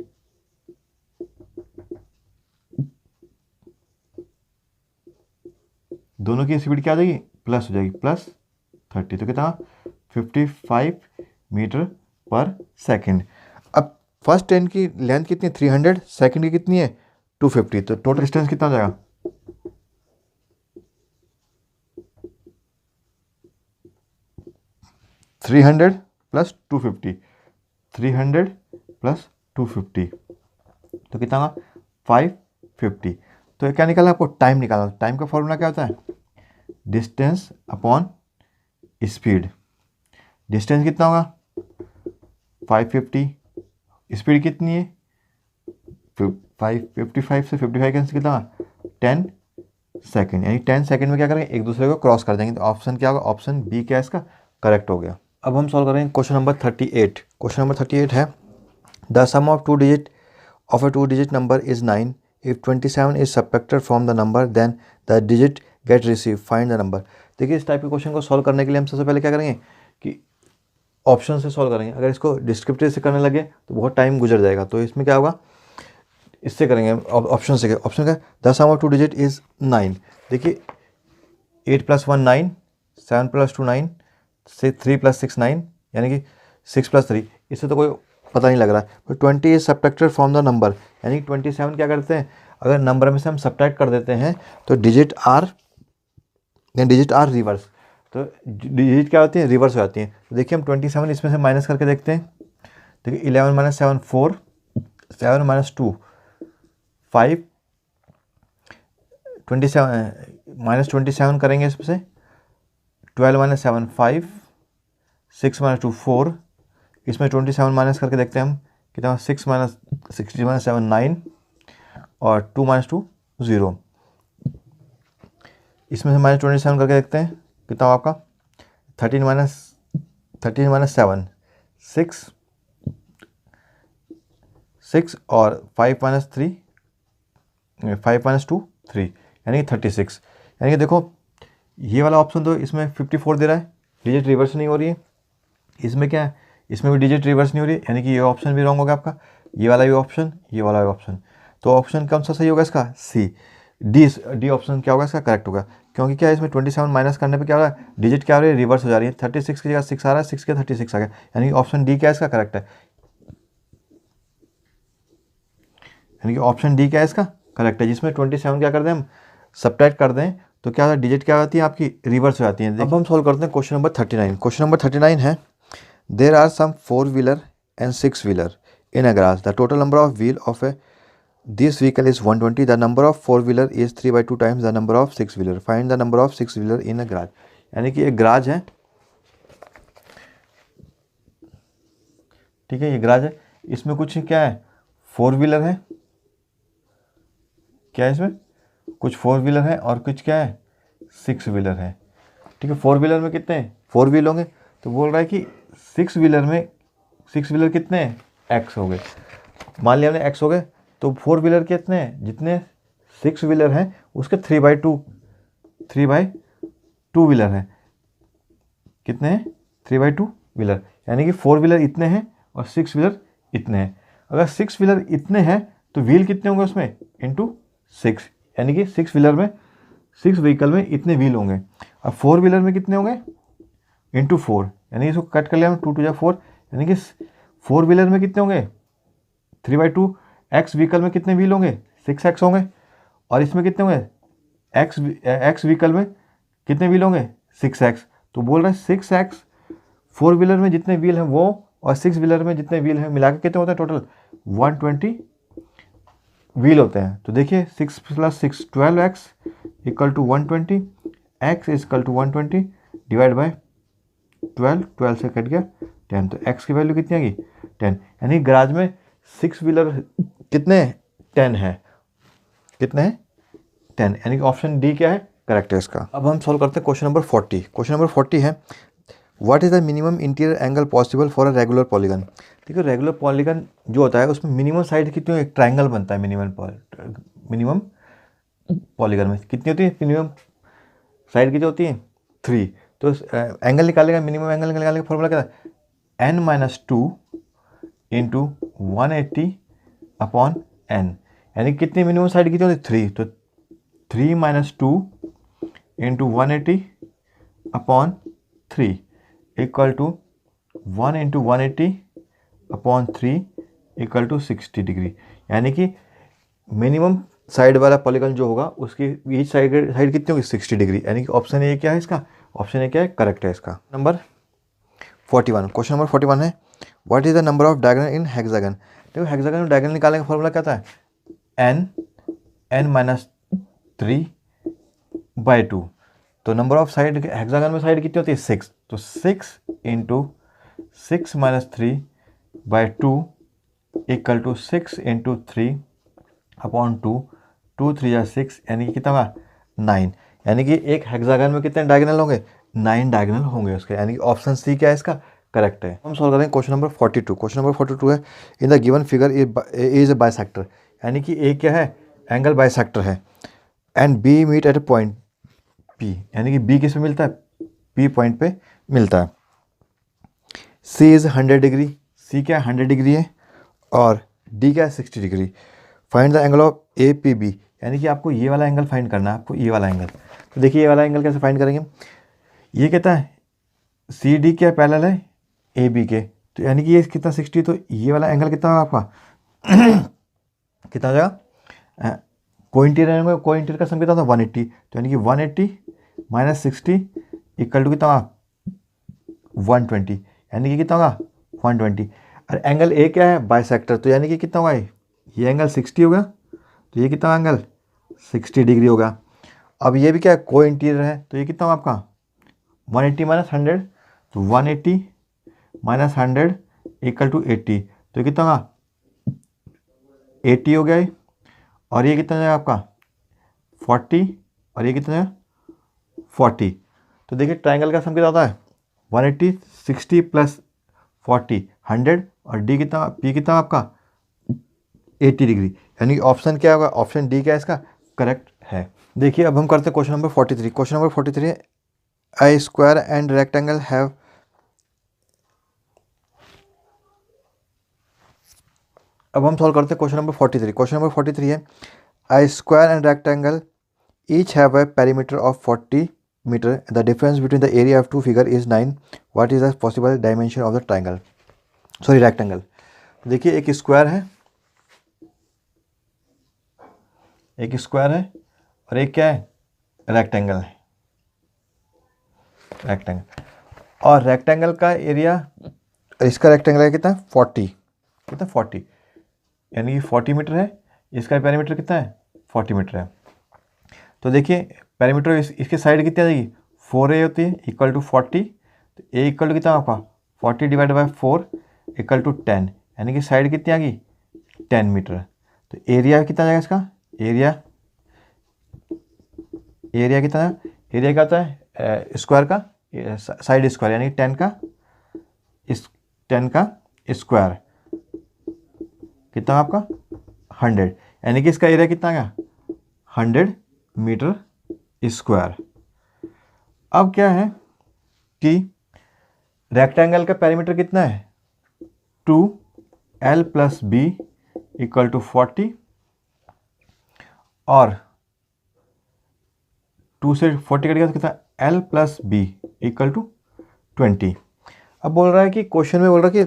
दोनों की स्पीड क्या हो जाएगी, प्लस हो जाएगी, +30, तो कितना 55 मीटर/सेकंड। अब फर्स्ट ट्रेन की लेंथ कितनी है 300, सेकंड की कितनी है 250, तो टोटल डिस्टेंस कितना हो जाएगा 300 + 250, 300 + 250, तो कितना होगा 50। तो ये क्या निकालना, आपको टाइम निकालना। टाइम का फॉर्मूला क्या होता है, डिस्टेंस अपॉन स्पीड। डिस्टेंस कितना होगा 550, स्पीड कितनी है 555 से 55 कैंसिल कितना होगा 10 सेकेंड, यानी 10 सेकेंड में क्या करेंगे, एक दूसरे को क्रॉस कर देंगे। तो ऑप्शन क्या होगा, ऑप्शन बी क्या इसका करेक्ट हो गया। अब हम सॉल्व करेंगे क्वेश्चन नंबर 38। क्वेश्चन नंबर 38 है the sum of 2 digit of a 2-digit number is 9. If 27 is subtracted from the number, then the digit get received. Find the number. देखिए इस टाइप के क्वेश्चन को सॉल्व करने के लिए हम सबसे पहले क्या करेंगे कि ऑप्शन से सॉल्व करेंगे। अगर इसको डिस्क्रिप्टिव से करने लगे तो बहुत टाइम गुजर जाएगा। तो इसमें क्या होगा, इससे करेंगे ऑप्शन से। ऑप्शन का the sum of 2 digit is 9। देखिए 8 + 1 9, 7 + 2 9, 3 + 6 9, यानी कि 6 + 3। इससे तो कोई पता नहीं लग रहा है। तो 20 is subtracted from the number, यानी कि 27 क्या करते हैं, अगर नंबर में से हम सब्ट्रैक्ट कर देते हैं तो डिजिट आर रिवर्स। तो डिजिट क्या होती है, रिवर्स हो जाती है। तो देखिए हम 27 इसमें से माइनस करके देखते हैं। देखिए 11 - 7 4, 7 - 2 5, 27 -27 करेंगे इसमें से। 12 - 7 5, 6 - 2 4, इसमें 27 माइनस करके देखते हैं हम कितना, 6 - 16 - 7 9 और 2 - 2 0। इसमें से -27 करके देखते हैं कितना हो आपका, 13 - 7 6 6 और 5 - 3 5 - 2 3, यानी कि 36। यानी कि देखो ये वाला ऑप्शन तो इसमें 54 दे रहा है, डिजिट रिवर्स नहीं हो रही है। इसमें क्या है, इसमें भी डिजिट रिवर्स नहीं हो रही है, यानी कि ये ऑप्शन भी रॉन्ग होगा आपका, ये वाला भी ऑप्शन, ये वाला भी ऑप्शन। तो ऑप्शन कौन सा सही होगा इसका, सी। डी ऑप्शन क्या होगा इसका करेक्ट होगा, क्योंकि क्या है इसमें 27 माइनस करने पे क्या हो रहा है, डिजिट क्या हो रही है, रिवर्स हो जा रही है। 36 की जगह 6 आ रहा है, 6 के 36 आ गया, यानी कि ऑप्शन डी क्या है इसका करेक्ट है, यानी कि ऑप्शन डी क्या है इसका करेक्ट है। जिसमें 27 क्या कर दें हम सब्ट्रैक्ट कर दें तो क्या होता है, डिजिट क्या होती है आपकी रिवर्स हो जाती है। अब हम सॉल्व करते हैं क्वेश्चन नंबर 39। क्वेश्चन नंबर 39 है there are some 4-wheeler and 6-wheeler in a garage. The total number of wheel of this vehicle is 120. The number of 4-wheeler is 3/2 times the number of 6-wheeler. Find the number of 6-wheeler in a garage. यानी कि एक garage है, ठीक है, ये garage है, इसमें कुछ क्या है 4-wheeler है, क्या है इसमें कुछ 4-wheeler है और कुछ क्या है 6-wheeler है, ठीक है। 4-wheeler में कितने 4 व्हील होंगे, तो बोल रहा है कि 6-wheeler में 6-wheeler कितने एक्स हो गए, मान लिया हमने एक्स हो गए, तो 4-wheeler कितने हैं, जितने 6-wheeler हैं उसके 3/2 व्हीलर हैं, कितने हैं 3/2 व्हीलर, यानी कि 4-wheeler इतने हैं और 6-wheeler इतने हैं। अगर 6-wheeler इतने हैं तो व्हील कितने होंगे उसमें इंटू 6, यानी कि 6-wheeler में 6 व्हीकल में इतने व्हील होंगे। अब 4-wheeler में कितने होंगे इंटू 4, यानी इसको कट कर लिया हम 2 × 2 = 4, यानी कि 4-wheeler में कितने होंगे 3/2, एक्स व्हीकल में कितने व्हील होंगे 6x होंगे, और इसमें कितने होंगे एक्स व्हीकल में कितने व्हील होंगे 6x। तो बोल रहे हैं 6x 4-wheeler में जितने व्हील हैं वो और 6-wheeler में जितने व्हील हैं मिला के कितने होते हैं टोटल 120 व्हील होते हैं। तो देखिए 6 + 6 12x = 120, x = 120 डिवाइड बाय 12 से कट गया 10, तो x की वैल्यू कितनी आएगी 10, यानी गराज में 6-wheeler कितने 10 है, कितने हैं 10, यानी कि ऑप्शन डी क्या है करेक्ट है इसका। अब हम सॉल्व करते हैं क्वेश्चन नंबर 40। क्वेश्चन नंबर 40 है what is the minimum interior angle possible for a regular polygon. देखिए रेगुलर पॉलीगन जो होता है उसमें मिनिमम साइड कितनी, एक ट्राइंगल बनता है मिनिमम पॉलीगन में कितनी होती है, मिनिमम साइड की जो होती है 3। तो एंगल निकालेगा, मिनिमम एंगल निकालने का फॉर्मूला क्या है, n-2 × 180/n, यानी कितनी मिनिमम साइड कितनी होती है 3, तो 3 - 2 × 180/3 = 1 × 180/3 = 60 डिग्री, यानी कि मिनिमम साइड वाला पॉलीगन जो होगा उसकी ईच साइड कितनी होगी 60 डिग्री, यानी कि ऑप्शन ए क्या है इसका, ऑप्शन ए क्या है करेक्ट है इसका। नंबर 41, क्वेश्चन नंबर 41 है what is the number of diagonal in hexagon. देखो हेक्सागन में डायगोनल निकालने का फॉर्मूला क्या था, n n-3/2। तो नंबर ऑफ साइड हेक्सागन में साइड कितनी होती है 6, तो 6 इंटू 6-3/2 इक्वल टू 6 इंटू 3/2, 2 3 या 6, यानी कि कितना होगा 9। यानी कि एक हेक्सागन में कितने डायगोनल होंगे, 9 डायगोनल होंगे उसके, यानी कि ऑप्शन सी क्या है इसका करेक्ट है। हम सॉल्व करेंगे क्वेश्चन नंबर 42। क्वेश्चन नंबर 42 है, in the given figure is A bisector, यानी कि ए क्या है, एंगल बाइसेक्टर है, and B meet at a point P, यानी कि बी किस पे मिलता है, पी पॉइंट पे मिलता है। सी इज़ 100 डिग्री, सी क्या 100 डिग्री है, और डी क्या है 60 डिग्री। Find the angle of A P B, यानी कि आपको ये वाला एंगल फाइंड करना है, आपको ये वाला एंगल। तो देखिए ये वाला एंगल कैसे फाइंड करेंगे, ये कहता है सी डी क्या पैरेलल है ए बी के, तो यानी कि ये कितना 60, तो ये वाला एंगल कितना होगा आपका कितना हो जाएगा, को इंटीरियर का सम कितना था 180, तो यानी कि 180 माइनस 60 इक्वल टू कितना होगा 120, यानी कि कितना होगा 120। और एंगल ए क्या है बाइसेक्टर, तो यानी कि कितना होगा, ये एंगल 60 होगा, तो ये कितना एंगल 60 डिग्री होगा। अब ये भी क्या है को इंटीरियर है, तो ये कितना होगा आपका 180 माइनस 100, तो 180 माइनस 100 इक्वल टू 80, तो कितना होगा 80 हो गया ये। और ये कितना जाएगा आपका 40, और ये कितना जाएगा 40। तो देखिए ट्राइंगल का सम कितना होता है 180, 60 प्लस 40 100, और डी कितना पी कितना आपका 80 डिग्री, यानी कि ऑप्शन क्या होगा, ऑप्शन डी क्या है इसका करेक्ट है। देखिए अब हम करते हैं क्वेश्चन नंबर 43। क्वेश्चन नंबर 43 है, a square and rectangle have, अब हम सॉल्व करते हैं क्वेश्चन नंबर 43। क्वेश्चन नंबर 43 है, a square and rectangle each have a perimeter of 40 metre, the difference between the area of two figure is 9, what is the possible dimension of the triangle, sorry rectangle. देखिए एक square है, एक square है और एक क्या है rectangle है, रेक्टेंगल, और रेक्टेंगल का एरिया, इसका रेक्टेंगल है कितना 40, कितना 40, यानी कि 40 मीटर है, इसका पेरीमीटर कितना है 40 मीटर है। तो देखिए पेरीमीटर इसके साइड कितनी आ जाएगी 4a होती है इक्वल टू 40, तो a इक्वल टू कितना आपका 40 डिवाइड बाई 4 इक्वल टू 10, यानी कि साइड कितनी आ गई 10 मीटर। तो एरिया कितना जाएगा इसका, एरिया कितना है, एरिया क्या होता है स्क्वायर का साइड स्क्वायर, यानी 10 का स्क्वायर कितना आपका 100, यानी कि इसका एरिया कितना आ गया 100 मीटर स्क्वायर। अब क्या है कि रेक्टेंगल का पेरीमीटर कितना है 2l plus B equal to 40, और 2 से 40 कट गया तो कितना l plus B equal to 20। अब बोल रहा है कि क्वेश्चन में बोल रहा है कि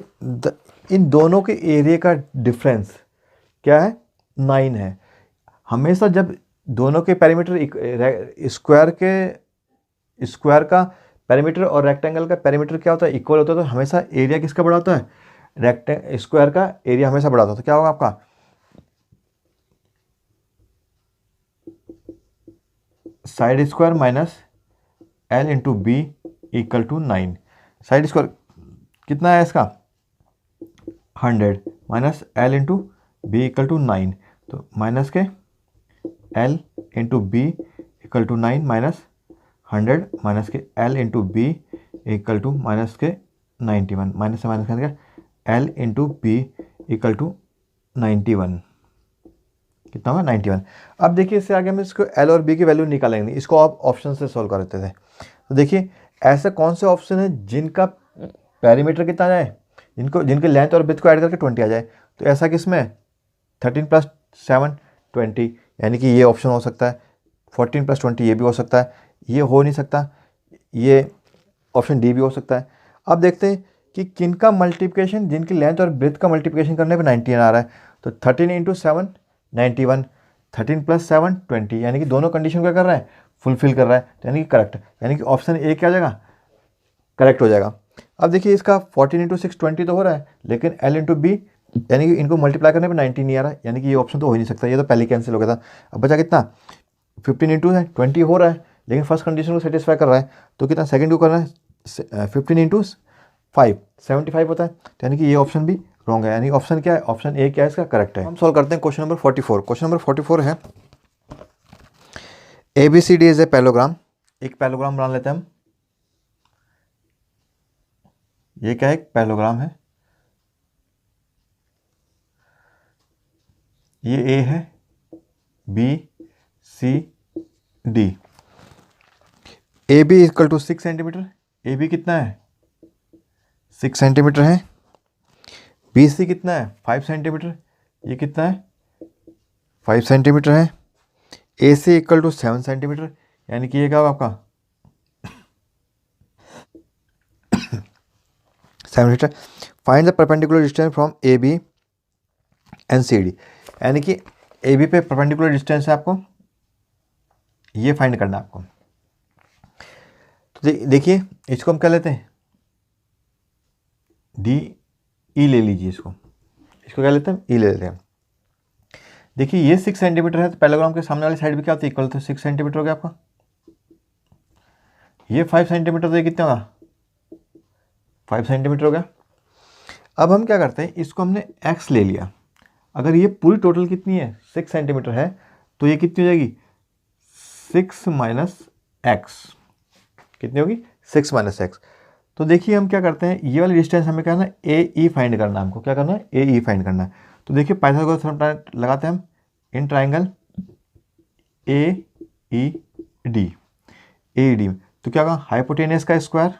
इन दोनों के एरिया का डिफरेंस क्या है 9 है। हमेशा जब दोनों के पेरीमीटर स्क्वायर का पेरीमीटर और रेक्टेंगल का पेरीमीटर क्या होता है इक्वल होता है, तो हमेशा एरिया किसका बड़ा होता है, स्क्वायर का एरिया हमेशा बड़ा होता है। तो क्या होगा आपका side square minus l into B equal to 9, side square कितना है इसका 100 minus l into B equal to 9, तो माइनस के l into B equal to 9 minus 100 minus के l into B equal to minus के 91, माइनस से minus करके l into B equal to 91, कितना होगा 91। अब देखिए इससे आगे हम इसको l और b की वैल्यू निकालेंगे, इसको आप ऑप्शन से सॉल्व कर देते थे। तो देखिए ऐसे कौन से ऑप्शन है जिनका पेरीमीटर कितना आ जाए, जिनके लेंथ और विड्थ को ऐड करके 20 आ जाए, तो ऐसा किसमें 13 प्लस 7 20, यानी कि ये ऑप्शन हो सकता है, 14 प्लस 20 ये भी हो सकता है, ये हो नहीं सकता, ये ऑप्शन डी भी हो सकता है। अब देखते हैं कि किनका मल्टीप्लिकेशन, जिनकी लेंथ और ब्रेथ का मल्टीप्लिकेशन करने पे 19 आ रहा है, तो 13 इंटू 7 91, 13 प्लस 7 20, यानी कि दोनों कंडीशन क्या कर रहा है फुलफिल कर रहा है, तो यानी कि करेक्ट, यानी कि ऑप्शन ए क्या हो जाएगा करेक्ट हो जाएगा। अब देखिए इसका 14 इंटू 6 20 तो हो रहा है, लेकिन l इंटू बी यानी कि इनको मल्टीप्लाई करने पे 90 नहीं आ रहा, यानी कि ये ऑप्शन तो हो ही नहीं सकता, ये तो पहले कैंसिल हो गया था। अब बचा कितना, 15 इंटू है 20 हो रहा है, लेकिन फर्स्ट कंडीशन को सेटिस्फाई कर रहा है, तो कितना सेकंड को करना है 15 इंटू 5 75 होता है, तो यानी कि ये ऑप्शन भी रॉन्ग है, यानी ऑप्शन क्या है, ऑप्शन ए क्या है इसका करेक्ट है। हम सॉल्व करते हैं क्वेश्चन नंबर 44। क्वेश्चन नंबर 44 है ABCD इज ए पैलोग्राम। एक पैलोग्राम बना लेते हैं हम, ये क्या है, एक पैलोग्राम है, ये ए है, B C D, A B equal to 6 centimetre, A B कितना है 6 सेंटीमीटर है, बी सी कितना है 5 सेंटीमीटर, ये कितना है 5 सेंटीमीटर है, A C equal to 7 centimetre, यानी कि ये क्या होगा आपका 7 metre. Find the perpendicular distance from A B and C D, यानी कि ए बी पे परपेंडिकुलर डिस्टेंस है आपको, ये फाइंड करना है आपको। तो देखिए इसको हम क्या लेते हैं, डी ई ले लीजिए, इसको क्या लेते हैं, ई ले लेते हैं। देखिए ये 6 सेंटीमीटर है, तो पैराग्राम के सामने वाली साइड भी क्या होती है, इक्वल, तो 6 सेंटीमीटर हो गया आपका। ये 5 सेंटीमीटर, तो ये कितना होगा 5 सेंटीमीटर हो गया। अब हम क्या करते हैं, इसको हमने x ले लिया, अगर ये पूरी टोटल कितनी है 6 सेंटीमीटर है, तो ये कितनी हो जाएगी 6 माइनस एक्स, कितनी होगी 6 माइनस एक्स। तो देखिए हम क्या करते हैं, ये वाली डिस्टेंस हमें क्या करना है, ए ई फाइंड करना है, हमको क्या करना है, ए ई फाइंड करना है। तो देखिए पाइथागोरस थ्योरम लगाते हैं हम, in triangle A E D, तो क्या होगा हाइपोटेनियस का स्क्वायर,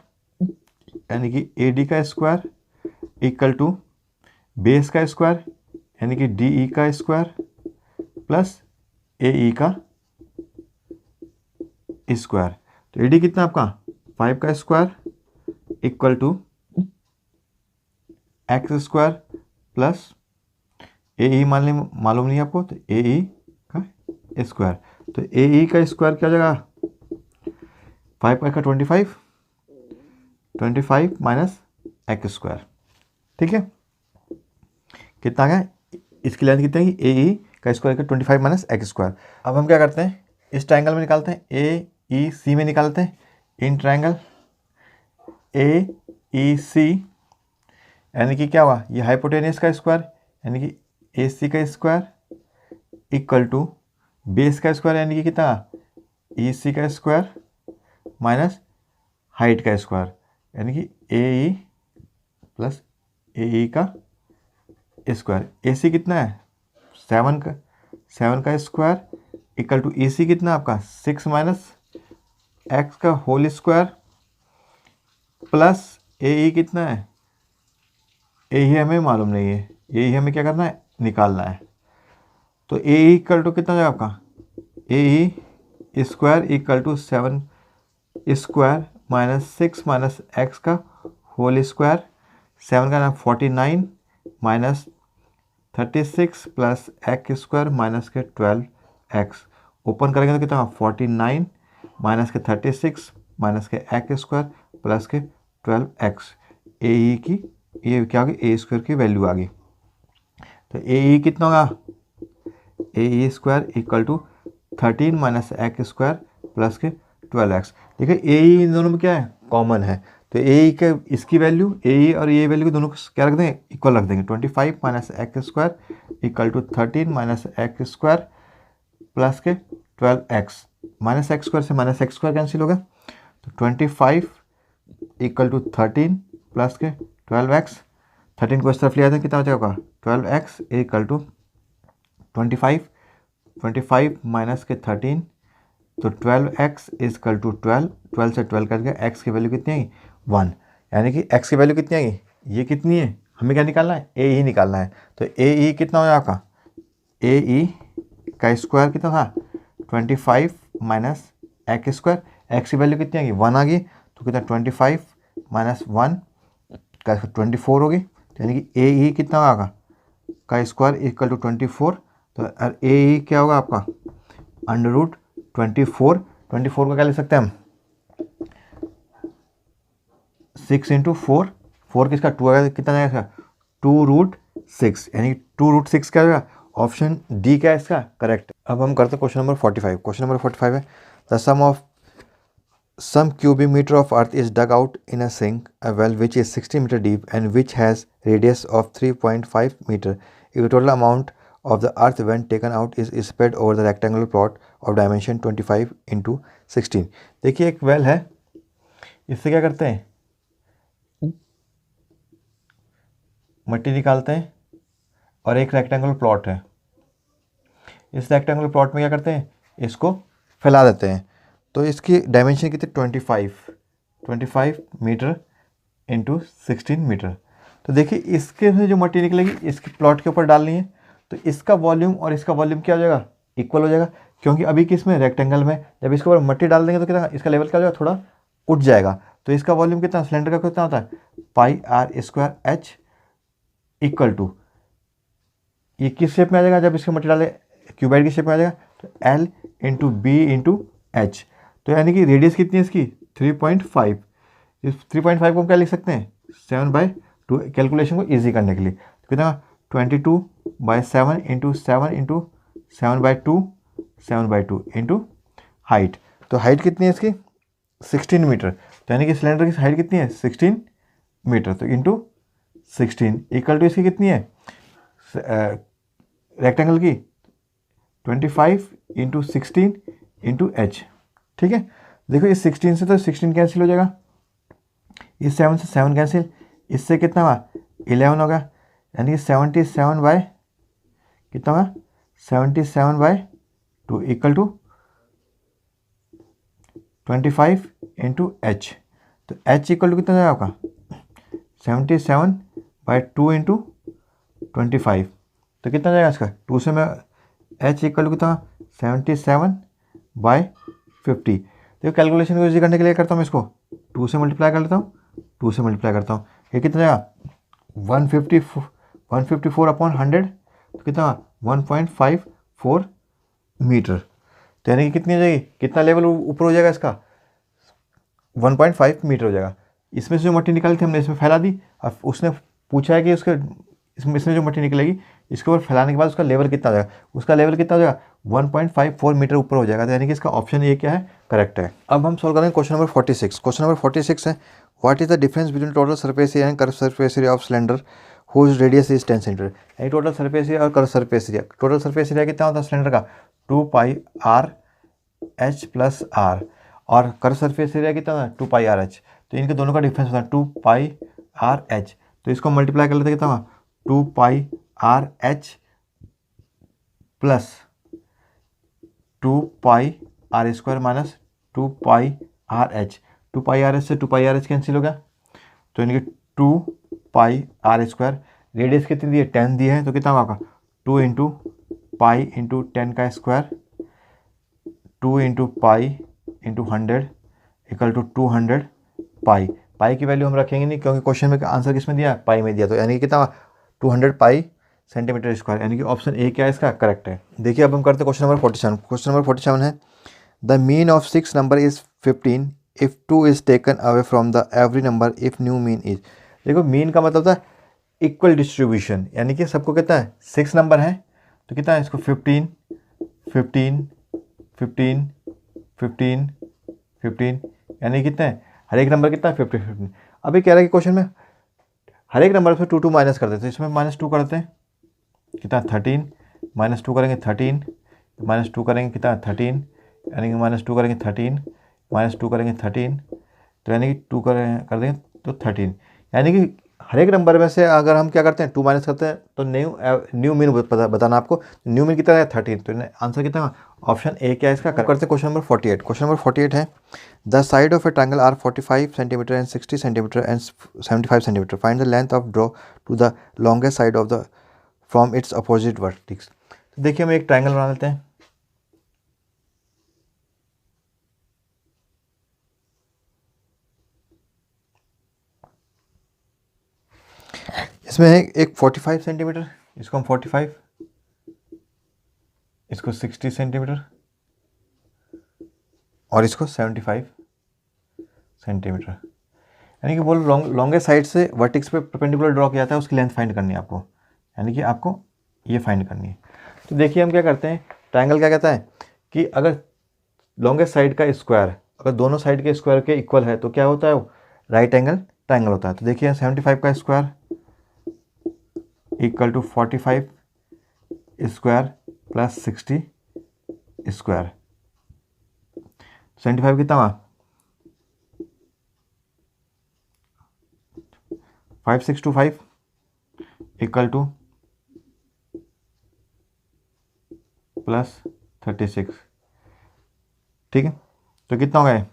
यानी कि ए डी का स्क्वायर इक्वल टू बेस का स्क्वायर, यानी कि डी ई का स्क्वायर प्लस ए ई का स्क्वायर। तो ए डी कितना आपका 5 का square equal to x square plus A E मालूम नहीं आपको, तो ए ई का स्क्वायर, तो ए ई का स्क्वायर क्या हो जाएगा 5 का 25 माइनस एक्स स्क्वायर, ठीक है, कितना आ गया, इसकी लेंथ कितनी है, ए ई का स्क्वायर का 25 माइनस एक्स स्क्वायर। अब हम क्या करते हैं, इस ट्राइंगल में निकालते हैं, ए ई सी में निकालते हैं, इन ट्राइंगल ए ई सी, यानी कि क्या हुआ, ये हाइपोटेनियस का स्क्वायर, यानी कि ए सी का स्क्वायर इक्वल टू बेस का स्क्वायर, यानी कि कितना ई सी का स्क्वायर माइनस हाइट का स्क्वायर, यानी कि ए ई प्लस ए ई का स्क्वायर। ए सी कितना है 7 का स्क्वायर इक्वल टू ए सी कितना आपका 6 माइनस एक्स का whole square plus A E कितना है, ए ई हमें मालूम नहीं है, ए ई हमें क्या करना है निकालना है। तो ए ई इक्वल टू कितना जाएगा आपका, A E square equal to 7 square minus 6 minus x का होल स्क्वायर, 7 का नाम 49 minus 36 plus x square minus के 12 एक्स, ओपन करेंगे तो कितना 49 माइनस के 36 माइनस के एक्स स्क्वायर प्लस के 12 एक्स, ए ई की ये क्या होगी ए स्क्वायर की वैल्यू आ गई। तो ए ई कितना होगा, A E square equal to 13 minus x square plus के 12 एक्स। देखिए ए ई इन दोनों में क्या है कॉमन है, तो ए ई के इसकी वैल्यू ए ई और ये वैल्यू दोनों को क्या रख देंगे इक्वल रख देंगे, 25 minus x square equal to 13 minus x square plus के 12 एक्स, माइनस एक्स स्क्वायर से माइनस एक्स स्क्वायर कैंसिल होगा, तो 25 इक्वल टू 13 प्लस के 12 एक्स, 13 को इस तरफ ले आते हैं कितना हो जाएगा 12 एक्स इक्वल टू 25 माइनस के 13, तो 12 एक्स इजकल टू 12 से 12 कट गया, एक्स की वैल्यू कितनी आई 1, यानी कि एक्स की वैल्यू कितनी आई, ये कितनी है हमें क्या निकालना है ए ई निकालना है। तो ए ई कितना हो आपका, ए ई का स्क्वायर कितना था 25 माइनस एक्स स्क्वायर, एक्स की वैल्यू कितनी आ गई 1 आ गई, तो कितना 25 माइनस 1 का 24 होगी, तो यानी कि ए ई कितना होगा का स्क्वायर इक्वल टू 24, तो ए ई क्या होगा आपका अंडर रूट 24 को क्या ले सकते हैं हम 6 इंटू 4 किसका 2 आएगा, कितना आएगा 2 रूट 6, यानी 2√6 क्या होगा? ऑप्शन डी क्या है इसका करेक्ट। अब हम करते हैं क्वेश्चन नंबर 45। क्वेश्चन नंबर 45 है the sum of some cubic meter of earth is dug out in a sink, a well which is 60 meter deep and which has radius of 3.5 meter. If the total amount of the earth when taken out is spread over the rectangular plot of dimension 25 into 16. देखिए एक well है, इससे क्या करते हैं, मिट्टी निकालते हैं और एक रेक्टेंगुलर प्लॉट है। इस रेक्टेंगुलर प्लॉट में क्या करते हैं, इसको फैला देते हैं। तो इसकी डायमेंशन कितनी, 25 मीटर इंटू 16 मीटर। तो देखिए इसके से जो मट्टी निकलेगी इसके प्लॉट के ऊपर डालनी है, तो इसका वॉल्यूम और इसका वॉल्यूम क्या हो जाएगा, इक्वल हो जाएगा। क्योंकि अभी किस में, रेक्टेंगल में, जब इसके ऊपर मट्टी डाल देंगे तो कितना इसका लेवल क्या हो जाएगा, थोड़ा उठ जाएगा। तो इसका वॉल्यूम कितना, सिलेंडर का कितना होता है, πr² h इक्वल टू, ये किस शेप में आ जाएगा, जब इसके मट्टी डाले क्यूबाइड की शेप में आ जाएगा, तो L into B into H. तो यानी कि रेडियस कितनी है इसकी, 3.5। इस 3.5 को हम क्या लिख सकते हैं, 7/2, कैलकुलेशन को ईजी करने के लिए। तो कितना, 22/7 इंटू 7 इंटू 7/2, 7/2 इंटू हाइट। तो हाइट कितनी है इसकी, 16 मीटर। तो यानी कि सिलेंडर की हाइट कितनी है, 16 मीटर। तो इंटू 16 इक्वल टू इसकी कितनी है, रेक्टेंगल की 25 इंटू 16 इंटू एच। ठीक है, देखो इस 16 से तो 16 कैंसिल हो जाएगा, इस 7 से 7 कैंसिल, इससे कितना हुआ, 11 होगा। यानी कि 77 बाय कितना होगा, 77/2 इक्वल टू 25 इंटू एच। तो एच इक्वल टू कितना जाएगा आपका, 77/2 इंटू 25। तो कितना जाएगा इसका, 2 से मैं एच इक्वल टू कितना, 77/50। तो कैलकुलेशन को यूज करने के लिए करता हूँ, इसको 2 से मल्टीप्लाई कर लेता हूँ, 2 से मल्टीप्लाई करता हूँ, ये कितना जाएगा, 154/100। तो कितना, 1.54 मीटर। तो यानी कि कितनी हो जाएगी, कितना लेवल ऊपर हो जाएगा इसका, 1.5 मीटर हो जाएगा। इसमें से जो मट्टी निकाली थी हमने इसमें फैला दी। अब उसने पूछा है कि उसके इसमें जो मट्टी निकलेगी इसके ऊपर फैलाने के बाद उसका लेवल कितना हो जाएगा, उसका लेवल कितना हो जाएगा, 1.54 मीटर ऊपर हो जाएगा। तो यानी कि इसका ऑप्शन ए क्या है, करेक्ट है। अब हम सॉल्व करेंगे क्वेश्चन नंबर 46। क्वेश्चन नंबर 46 है what is the difference between total surface area and curve surface area of cylinder whose radius is 10 centimetre. यानी टोटल सरफेस एरिया और curve surface area, total surface area कितना होता है cylinder का, 2πr/h + r, और curve surface area कितना होता है, 2πr/h। तो इनके दोनों का डिफरेंस होता है 2πr/h। तो इसको मल्टीप्लाई कर लेते कितना होगा, 2πr/h + 2πr² minus 2πr/h। 2πr/h से 2πr/h कैंसिल हो गया, तो यानी कि 2πr², रेडियस कितनी दी है, 10 दी है। तो कितना होगा, 2 इंटू पाई इंटू 10 का square, 2 into pi into 100 equal to 200 pi. Pi की वैल्यू हम रखेंगे नहीं क्योंकि क्वेश्चन में आंसर किस में दिया, पाई में दिया। तो यानी कि कितना, 200 पाई सेंटीमीटर स्क्वायर। यानी कि ऑप्शन ए क्या है इसका, करेक्ट है। देखिए अब हम करते हैं क्वेश्चन नंबर 47। क्वेश्चन नंबर 47 है the mean of 6 number is 15 if 2 is taken away from the every number if new mean is. देखो मीन का मतलब था इक्वल डिस्ट्रीब्यूशन, यानी कि सबको कितना है, 6 नंबर है तो कितना है इसको 15 15 15 15 15, यानी कितना है, हर एक नंबर कितना है, 50 15। अभी कह रहा है कि क्वेश्चन में हर एक नंबर से 2 2 माइनस कर देते हैं, इसमें -2 करते हैं कितना, 13, -2 करेंगे 13, -2 करेंगे कितना, 13, यानी कि -2 करेंगे 13, -2 करेंगे 13, तो यानी कि 2 कर देंगे तो 13। यानी कि हर एक नंबर में से अगर हम क्या करते हैं, 2 माइनस करते हैं तो न्यू मीन बताना आपको। न्यू मीन कितना है, 13। तो आंसर कितना, ऑप्शन ए क्या है इसका। करते हैं क्वेश्चन नंबर 48। क्वेश्चन नंबर 48 है the side of a triangle are 45 centimetre and 60 centimetre and 75 centimetre. Find the length of draw to the longest side of the from its opposite vertex. तो देखिए हम एक ट्रायंगल बना लेते हैं। इसमें है एक 45 सेंटीमीटर, इसको हम 45, इसको 60 सेंटीमीटर और इसको 75 सेंटीमीटर। यानी कि बोल लॉन्गेस्ट साइड से वर्टिक्स पे परपेंडिकुलर ड्रॉ किया जाता है, उसकी लेंथ फाइंड करनी है आपको। यानी कि आपको ये फाइंड करनी है। तो देखिए हम क्या करते हैं, ट्रायंगल क्या कहता है कि अगर लॉन्गेस्ट साइड का स्क्वायर अगर दोनों साइड के स्क्वायर के इक्वल है तो क्या होता है, वो राइट एंगल ट्रायंगल होता है। तो देखिए 75 का square equal to 45 square plus 60 square. 75 कितना हुआ, 5625 इक्वल टू प्लस 36। ठीक है, तो कितना हो गया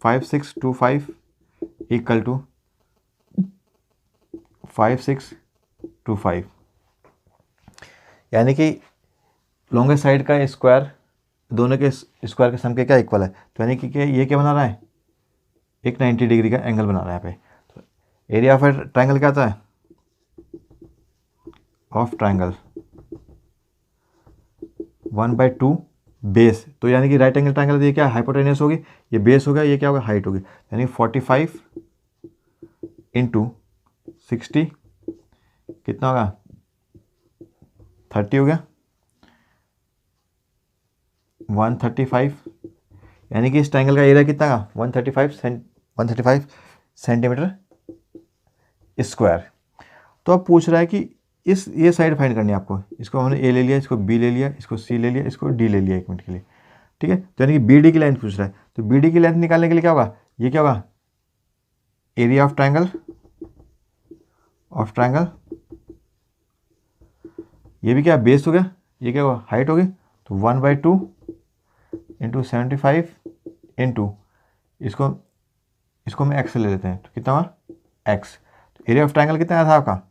5625 इक्वल टू 5625, यानी कि लॉन्गेस्ट साइड का स्क्वायर दोनों के स्क्वायर के सम के क्या इक्वल है। तो यानी कि ये क्या बना रहा है, एक 90 डिग्री का एंगल बना रहा है यहाँ पे। तो एरिया ऑफ ट्रायंगल क्या आता है, ऑफ ट्रायंगल 1/2 बेस। तो यानी कि राइट एंगल ट्रायंगल, ये क्या हाइपोटेनियस होगी, ये बेस होगा, ये क्या होगा हाइट होगी। यानी 45 इंटू 60 कितना होगा 30 हो गया 135, यानी कि इस ट्रायंगल का एरिया कितना का 135 सेंटीमीटर स्क्वायर। तो अब पूछ रहा है कि ये साइड फाइंड करनी है आपको। इसको हमने ए ले लिया, इसको बी ले लिया, इसको सी ले लिया, इसको डी ले लिया 1 मिनट के लिए। ठीक है, तो यानी कि बी डी की लेंथ पूछ रहा है। तो बी डी की लेंथ निकालने के लिए क्या होगा, ये क्या होगा एरिया ऑफ ट्रायंगल ये भी क्या बेस हो गया, ये क्या होगा हाइट होगी। तो 1/2 इंटू 75 इंटू इसको हम एक्स ले लेते हैं, तो कितना हुआ एक्स। तो एरिया ऑफ ट्रायंगल कितना था आपका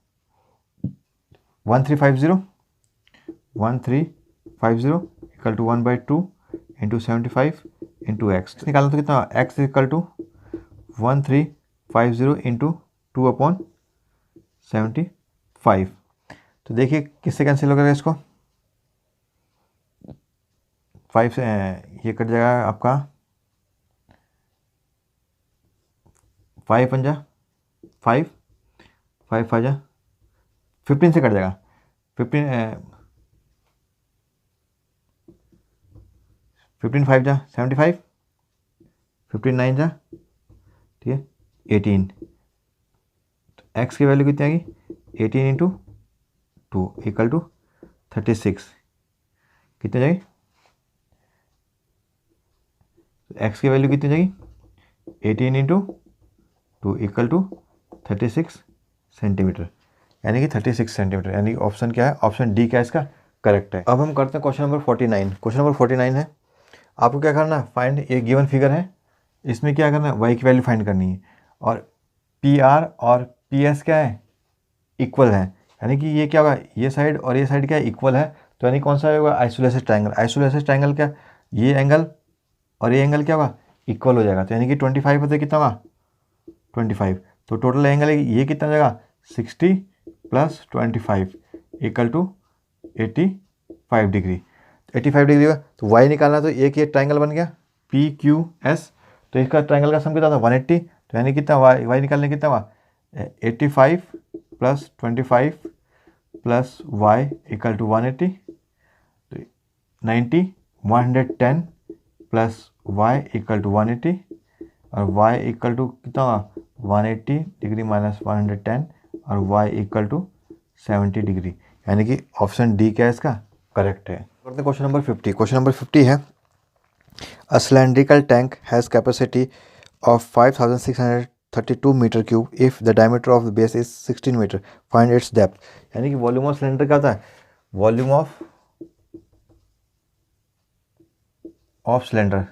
1350 equal to 1/2 into 75 into x निकालना। तो कितना एक्स इक्वल टू 1350 इंटू 2/75। तो देखिए किससे कैंसिल हो गया इसको, 5 से ये कट जाएगा आपका 5 पंजा 5 5 5 15 से कट जाएगा 15 15 5 जा 75 15 9 जा ठीक है 18। तो एक्स की वैल्यू कितनी आएगी 18 इंटू 2 इक्वल टू 36 कितनी जाएगी, एक्स की वैल्यू कितनी जाएगी 18 इंटू 2 इक्वल टू 36 सेंटीमीटर, यानी कि 36 सेंटीमीटर। यानी ऑप्शन क्या है, ऑप्शन डी क्या है इसका करेक्ट है। अब हम करते हैं क्वेश्चन नंबर 49। क्वेश्चन नंबर 49 है, आपको क्या करना है फाइंड, ये गिवन फिगर है, इसमें क्या करना है वाई की वैल्यू फाइंड करनी है और पी आर और पी एस क्या है इक्वल है। यानी कि ये क्या होगा ये साइड और ये साइड क्या है इक्वल है। तो यानी कौन सा होगा आइसोलेटेड ट्रायंगल। आइसोलेटेड ट्रायंगल क्या, ये एंगल और ये एंगल क्या होगा इक्वल हो जाएगा। तो यानी कि 25 होते कितना होगा 25। तो टोटल एंगल ये कितना हो जाएगा 60 plus 25 equal to 85 degree. 85 degree का तो वाई निकालना, तो एक ये ट्रायंगल बन गया पी क्यू एस। तो इसका ट्रायंगल का सम कितना था 180। तो यानी कितना वाई निकालने कितना हुआ 85 plus 25 plus Y equal to 180। तो 90 110 प्लस वाई इक्वल टू 180 और वाई इक्वल टू कितना हुआ 180 डिग्री माइनस 110 और वाई इक्वल टू 70 डिग्री। यानी कि ऑप्शन डी क्या है इसका करेक्ट है। करते हैं क्वेश्चन नंबर 50। क्वेश्चन नंबर 50 है, a cylindrical tank has capacity of 5632 metre cube if the diameter of the base is 16 metre, find its depth. यानी कि वॉल्यूम ऑफ सिलेंडर क्या होता है, volume of cylinder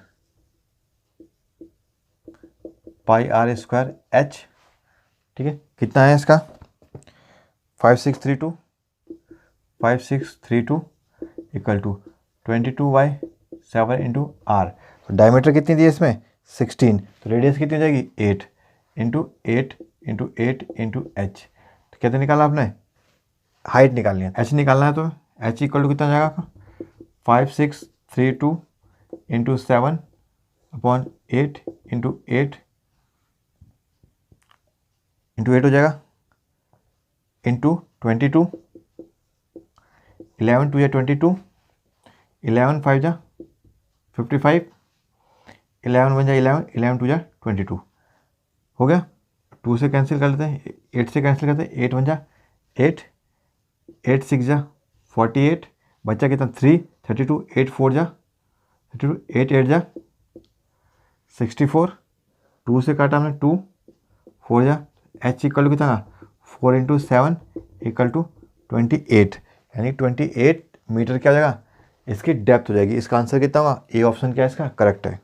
pi R square H. ठीक है, कितना है इसका 5632 इक्वल टू 22/7 इंटू आर। तो डायमीटर कितनी दी है इसमें 16, तो रेडियस कितनी हो जाएगी 8 इंटू 8 इंटू 8 इंटू एच। तो कितना निकाला आपने हाइट निकालनी है, एच निकालना है। तो एच इक्वल टू कितना जाएगा आपका 5632 इंटू 7 अपॉन 8 इंटू 8 इंटू 8 हो जाएगा इंटू 22 11 2 या 22, 11 5 जा 55, 11 1 जा 11, 11 2 जा 22 हो गया। 2 से कैंसिल कर लेते हैं, 8 से कैंसिल करते हैं, 8 1 जा 8, 8 6 जा 48, बच्चा कितना 3 32, 8 4 जा 32, 8 8 जा 64, 2 से काटा हमने 2, 4 जा h इक्वल टू कितना 4 इंटू 7 इक्वल टू 28, यानी 28 मीटर क्या हो जाएगा इसकी डेप्थ हो जाएगी। इसका आंसर कितना होगा, ए ऑप्शन क्या है इसका करेक्ट है।